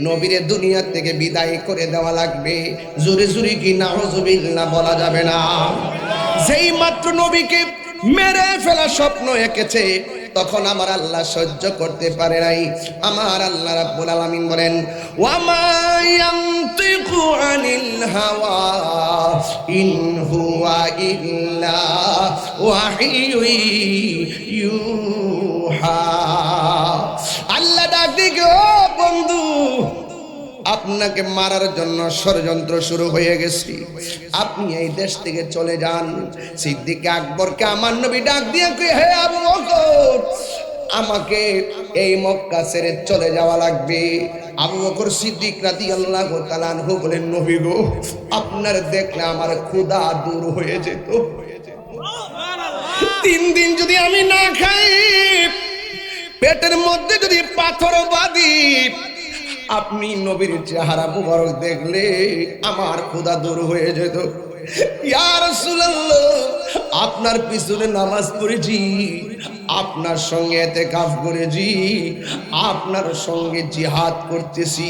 নবীরে দুনিয়া থেকে বিদায় করে দেওয়া লাগবে। জোরে জোরে কি নাউজুবিল্লাহ বলা যাবে না। যেই মাত্র নবীকে মেরে ফেলা স্বপ্ন এঁকেছে, তখন আমার আল্লাহ সহ্য করতে পারে নাই। আমার আল্লাহ রাব্বুল আলামিন বলেন, ওয়া মা ইয়ানতিকু আনিল হাওয়া ইন হুয়া ইল্লা ওয়াহিয়ুন ইউহা। আল্লাহ ডাক দিকে, ও বন্ধু, আপনাকে মারার জন্য ষড়যন্ত্র শুরু হয়ে গেছে, আপনি এই দেশ থেকে চলে যান। সিদ্দিক আকবরকে আমার নবী ডাক দিয়ে কই, হে আবু বকর, আমাকে এই মক্কা ছেড়ে চলে যাওয়া লাগবে। আবু বকর সিদ্দিক রাদিয়াল্লাহু তাআলা আনহু বলেন, নবী গো, আপনার দেখলে আমার ক্ষুধা দূর হয়ে যেত। 3 দিন যদি আমি না খাই, পেটের মধ্যে যদি পাথর বাঁধি, আপনি নবীর চেহারা মুবারক দেখলে আমার ক্ষুধা দূর হয়ে যেত। ইয়া রাসূলুল্লাহ, আপনার পিছনে নামাজ পড়েছি, আপনার সঙ্গে ইতিকাফ করেছি, আপনার সঙ্গে জিহাদ করতেছি।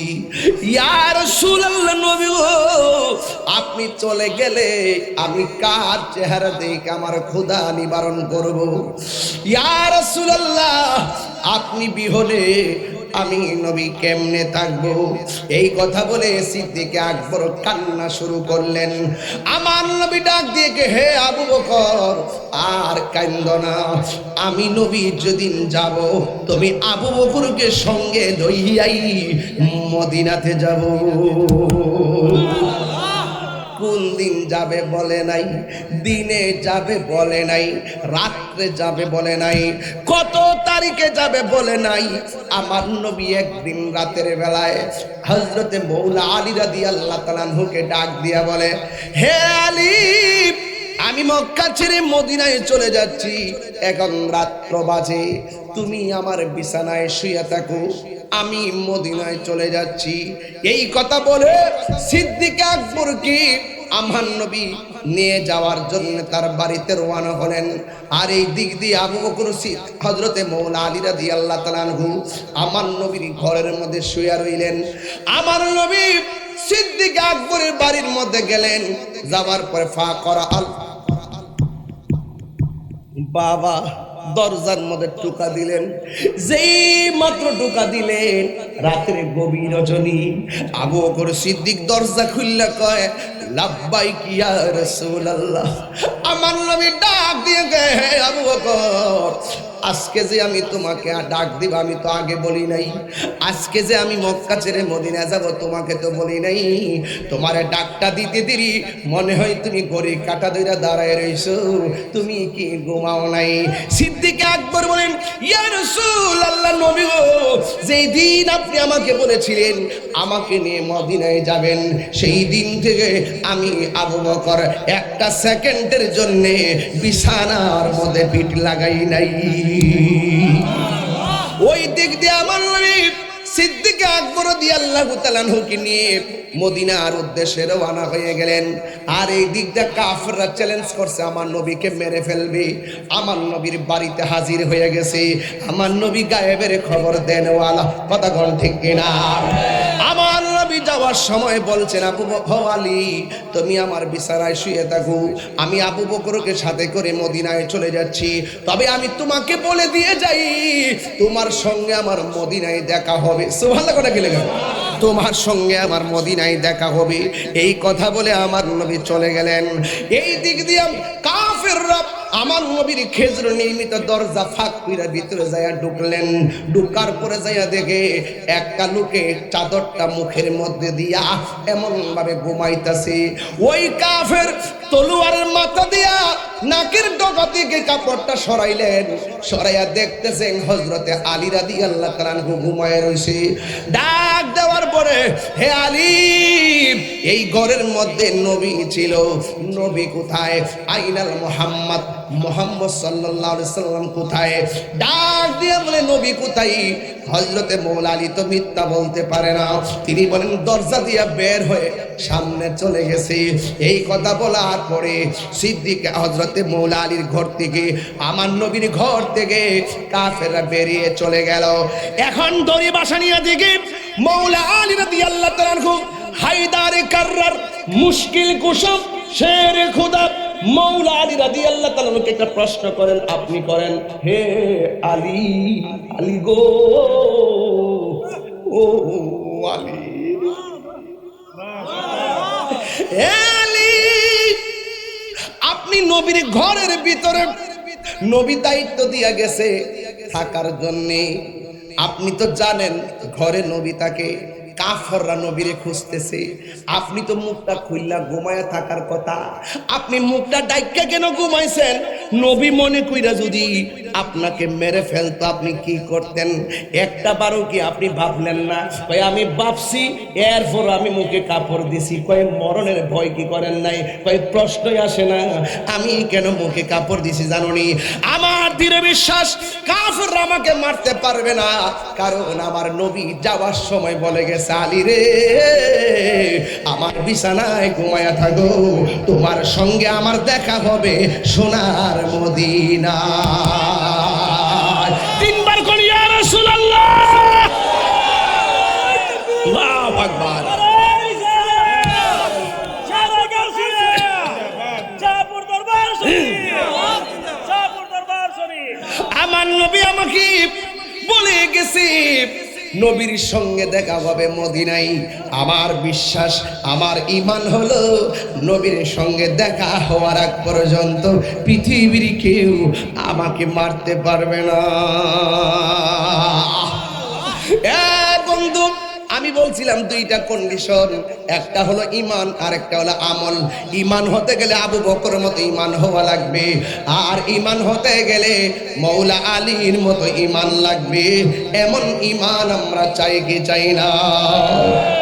ইয়া রাসূলুল্লাহ, নবী গো, আপনি চলে গেলে আমি কার চেহারা দেখে আমার ক্ষুধা নিবারণ করব? ইয়া রাসূলুল্লাহ, আপনি বিহনে আমি নবী কেমনে থাকবো? এই কথা বলে সিদ্দিক আকবর কান্না শুরু করলেন। আমার নবী ডাক দিয়ে, হে আবু বকর, আর কান্দো না, আমি নবী যেদিন যাব, তুমি আবু বকরকে সঙ্গে লইয়াই মদিনাতে যাব। কোন দিন যাবে বলে নাই, দিনে যাবে বলে নাই, রাত্রে যাবে বলে নাই, কত তারিখে যাবে বলে নাই। আমার নবী একদিন রাতের বেলায় হযরতে মৌলা আলী রাদিয়াল্লাহু তাআলা আনহুকে ডাক দিয়া বলে, হে আলী, আমি মক্কা ছেড়ে মদিনায় চলে যাচ্ছি, এখন রাত্র বাজে, তুমি আমার বিছানায় শুয়ে থাকো, আমি মদিনায় চলে যাচ্ছি। এই কথা বলে সিদ্দিক আকবর কি আমার নবী নিয়ে যাওয়ার জন্য তার বাড়িতে রওনা হলেন। আর এই দিক দিয়ে আবু বকর সিদ্দিক হযরতে মৌলা আলী রাদিয়াল্লাহু তাআলা আনহু আমার নবীর ঘরের মধ্যে শুয়ে রইলেন। আমার নবী সিদ্দিক আকবরের বাড়ির মধ্যে গেলেন। যাওয়ার পরে ফা করা আল বাবা দরজার মধ্যে টোকা দিলেন। যেই মাত্র টোকা দিলেন, রাতের গভীর রজনী, আবু বকর সিদ্দিক দরজা খুললা কয়, লাব্বাইক ইয়া রাসূলুল্লাহ। আমার নবী ডাক দিয়ে গে, হে আবু বকর, আজকে যে আমি তোমাকে ডাক দিব আমি তো আগে বলি নাই। আজকে যে আমি মক্কা ছেড়ে মদিনা যাব তোমাকে তো বলি নাই। তোমার ডাকটা দিতে দেরি মনে হয় তুমি গড়ি কাটা ধরে দাঁড়ায় রইছো, তুমি কি ঘুমাও নাই? সিদ্দিক আকবর বলেন, ইয়া রাসূলুল্লাহ, নবী গো, যেই দিন আপনি আমাকে বলেছিলেন আমাকে নিয়ে মদিনায় যাবেন, সেই দিন থেকে আমি আবু বকর একটা সেকেন্ডের জন্য বিছানার মধ্যে পিঠ লাগাই নাই। ওই দিক দিয়ে আমার নবী সিদ্দিক আকবর রাদিয়াল্লাহু তাআলা আনহুকে নিয়ে মদিনার উদ্দেশ্যে রওনা হয়ে গেলেন। আর এই দিক দিয়ে কাফেররা চ্যালেঞ্জ করছে আমার নবীকে মেরে ফেলবে। আমার নবীর বাড়িতে হাজির হয়ে গেছে। আমার নবী গায়েবের খবর দেনওয়ালা, কথা কোন ঠিক কিনা? আমার নবী যাওয়ার সময় বলছেন, আবু বকর, আলী, তুমি আমার বিছানায় শুয়ে থাকো, আমি আবু বকরকে সাথে করে মদিনায় চলে যাচ্ছি। তবে আমি তোমাকে বলে দিয়ে যাই, তোমার সঙ্গে আমার মদিনায় দেখা হবে। সুবহানাল্লাহ, কথা গেলে তোমার সঙ্গে আমার মদিনায় দেখা হবে। এই কথা বলে আমার নবী চলে গেলেন। এই দিক দিয়ে কাফেররা আমার নবীর খেজুর নির্মিত দরজা ফাঁক করে ভিতরে যাইয়া ঢুকলেন। ঢুকার পরে যাইয়া দেখে একটা লোকে চাদরটা মুখের মধ্যে দিয়া এমন ভাবে ঘুমাইতেছে। ওই কাফের তলোয়ারের মাথা দিয়া নাকের ডগা থেকে কাপড়টা সরাইলেন। সরাইয়া দেখতেছেন হযরতে আলী রাদিয়াল্লাহু তাআলা ঘুমায় রইছে। ডাক দেওয়ার পরে, হে আলী, এই ঘরের মধ্যে নবী ছিল, নবী কোথায়? আইনাল মুহাম্মদ, মুহাম্মদ সাল্লাল্লাহু আলাইহি সাল্লাম কোথায়? ডাক দিয়ে বলে, নবী কোথায়? হযরতে মৌলা আলী তো মিথ্যা বলতে পারে না। তিনি বলেন, দরজা দিয়ে বের হয়ে সামনে চলে গেছে। এই কথা বলার পরে সিদ্দিক হযরতে মৌলা আলীর ঘর থেকে, আমার নবীর ঘর থেকে কাফেররা বেরিয়ে চলে গেল। এখন দড়ি বাসা নিয়ে দেখি মৌলা আলী রাদিয়াল্লাহু তাআলা আনহু হায়দারে কাররার, মুশকিল কুশব, শেরে খুদা মৌলা আলী রাদিয়াল্লাহু তাআলা আনহুকে একটা প্রশ্ন করেন, আপনি করেন, হে আলী, আলী গো, ও আলী, হে আলী, আপনি নবীর ঘরের ভিতরে, নবী দায়িত্ব দিয়া গেছে থাকার জন্যে। আপনি তো জানেন ঘরে নবী থাকে, কাফেররা নবীরে খুঁজতেছে। আপনি তো মুখটা খুইলা ঘুমায়া থাকার কথা, আপনি মুখটা ডাইকা কেন ঘুমাইছেন? নবী মনে কইরা যদি আপনাকে মেরে ফেলতো আপনি কি করতেন? একটা বারও কি আপনি ভাবলেন না? কই আমি ভাবছি, এরপর আমি মুখে কাপড় দিছি। কই মরণের ভয় কি করেন নাই? কই প্রশ্নই আসে না। আমি কেন মুখে কাপড় দিছি জানোনি? আমার দৃঢ় বিশ্বাস কাফেররা আমাকে মারতে পারবে না, কারণ আমার নবী যাওয়ার সময় বলে গেছে, আলী রে, আমার বিছানায় ঘুমায়া থাকো, তোমার সঙ্গে আমার দেখা হবে সোনার মদিনা। তিনবার কোনি ইয়া রাসূলুল্লাহ, আল্লাহু আকবার। আমার নবী আমাকে বলে গেছে নবীর সঙ্গে দেখা হবে মদিনায়। আমার বিশ্বাস, আমার ঈমান হলো নবীর সঙ্গে দেখা হওয়ার আগ পর্যন্ত পৃথিবীর কেউ আমাকে মারতে পারবে না। বন্ধু, আমি বলছিলাম দুইটা কন্ডিশন, একটা হলো ঈমান আর একটা হলো আমল। ঈমান হতে গেলে আবু বকরের মতো ঈমান হওয়া লাগবে, আর ঈমান হতে গেলে মৌলা আলীর মতো ঈমান লাগবে। এমন ঈমান আমরা চাই কি চাই না?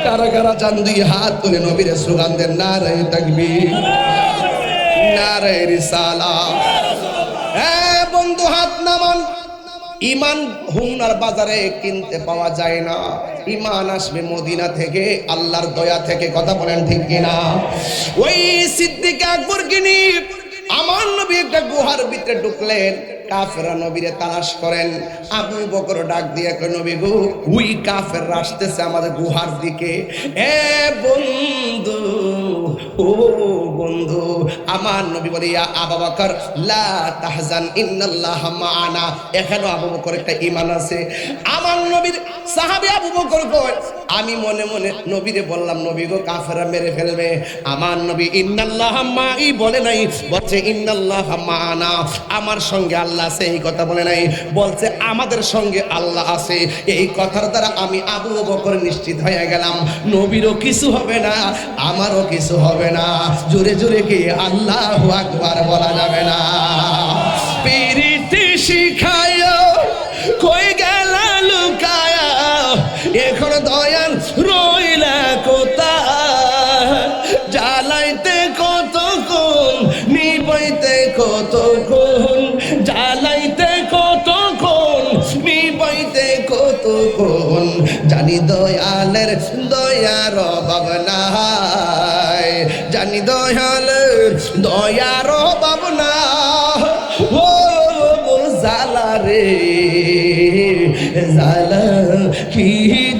কারা কারা চান দুই হাত তুলে নবীর স্লোগান দেন, নারায়ে তাকবীর, নারায়ে রিসালাত। হ্যাঁ বন্ধু, হাত নামান। ঈমান হুমনার বাজারে কিনতে পাওয়া যায় না, ঈমান আসবে মদিনা থেকে, আল্লাহর দয়া থেকে। কথা বলেন ঠিক কিনা? ওই সিদ্দিক আকবর কিনি আমার নবী একটা গুহার ভিতরে ঢুকলেন। কাফেররা নবীরে তালাশ করেন। আবু বকর ডাক দিয়ে কয়, নবী গো, ওই কাফের আসতেছে আমাদের গুহার দিকে। এ বন্ধু, ও বন্ধু, আমার নবী বলে, ইয়া আবু বকর লা তাহজান ইন্নাল্লাহা মাআনা। এখানে আবু বকর একটা ঈমান আছে। আমার নবীর সাহাবী আবু বকর কয়, আমি মনে মনে নবীরে বললাম, নবী গো, কাফেররা মেরে ফেলবে। আমার নবী ইন্নাল্লাহা মাই বলে নাই, বলছে ইন্নাল্লাহা মাআনা, আমার সঙ্গে আল্লাহ আছে, এই কথা বলে নাই, বলছে আমাদের সঙ্গে আল্লাহ আছে। এই কথার দ্বারা আমি আবু বকর নিশ্চিত হয়ে গেলাম, নবীরও কিছু হবে না, আমারও কিছু হবে না। জোরে জোরে কি আল্লাহু আকবার বলা যাবে না? পিরিতি শিখায় কই গেল লুকায়া, এখন দয়াল রইলা কোথায়? জ্বালাইতে কতক্ষণ, নিবাইতে কতক্ষণ, জ্বালাইতে কতক্ষণ, নিবাইতে কতক্ষণ, জানি দয়ালের দয়ার অভাব নাই, জানি দয়ালের দয়ার অভাব না। ও মোর জালা রে জালা, কি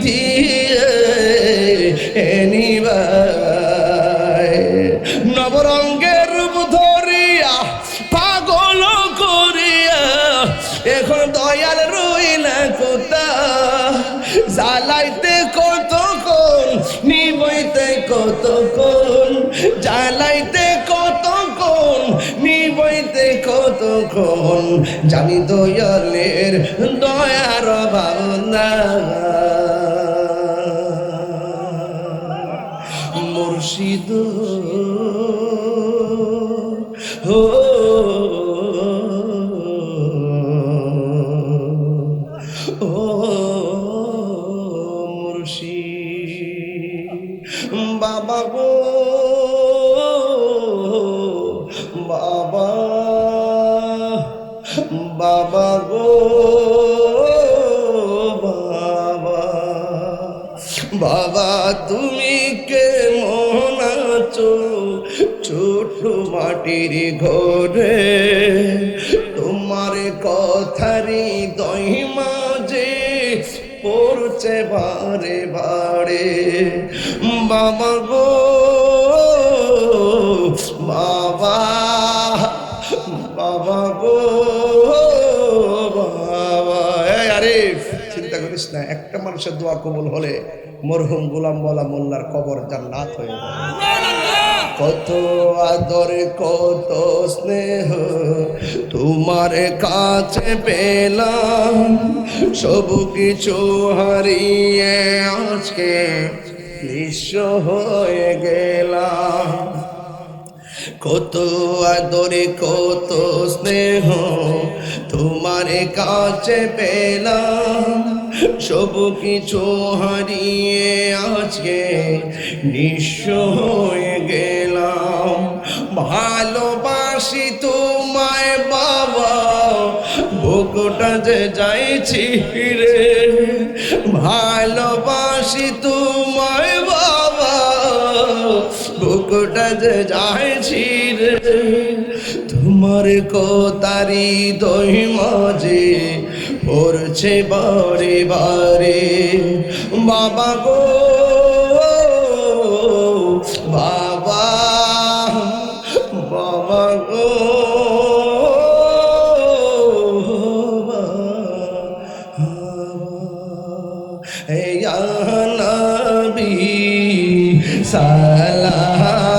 দিয়ে নিবাই? নবরঙ্গের রূপ ধরিয়া পাগল করিয়া, এখন দয়াল রইলা কোথায়? জ্বালাইতে কতক্ষণ, নিবইতে কতক্ষণ, জ্বালাইতে কতক্ষণ, নিবইতে কতক্ষণ, জানি দয়ালের দয়ার অভাব নাই। মুর্শিদ হো ও মুর্শিদ, বাবা গো বাবা, বাবা গো বাবা, বাবা তুমি কেমন আছো? ছোট মাটির ঘরে তোমার কথারি দই মাঝে পড়ছে বারে বারে। বাবা গো বাবা, বাবা গো বাবা। আরে চিন্তা করিস না, একটা মানুষের দোয়া কবুল হলে মরহুম গোলাম মাওলা মোল্লার কবর জান্নাত হয়ে যাবে। কত আদর কত স্নেহ তোমার কাছে পেলাম, সব কিছু হারিয়ে আজকে নিঃস্ব হয়ে গেলাম। কত আদরে কত স্নেহ তোমার কাছে পেলাম, সব কিছু হারিয়ে আজকে নিঃস্ব হয়ে গেলাম। ভালোবাসি তোমায় বাবা, বুকটা যে যাইছি রে, ভালোবাসি তোমায় বাবা, বুকটা যে যাইছি রে। তোমার কোতারি দই মাঝে পড়ছে বারে বারে। বাবা গো বাবা, বাবা গো ইয়া নবী সালাম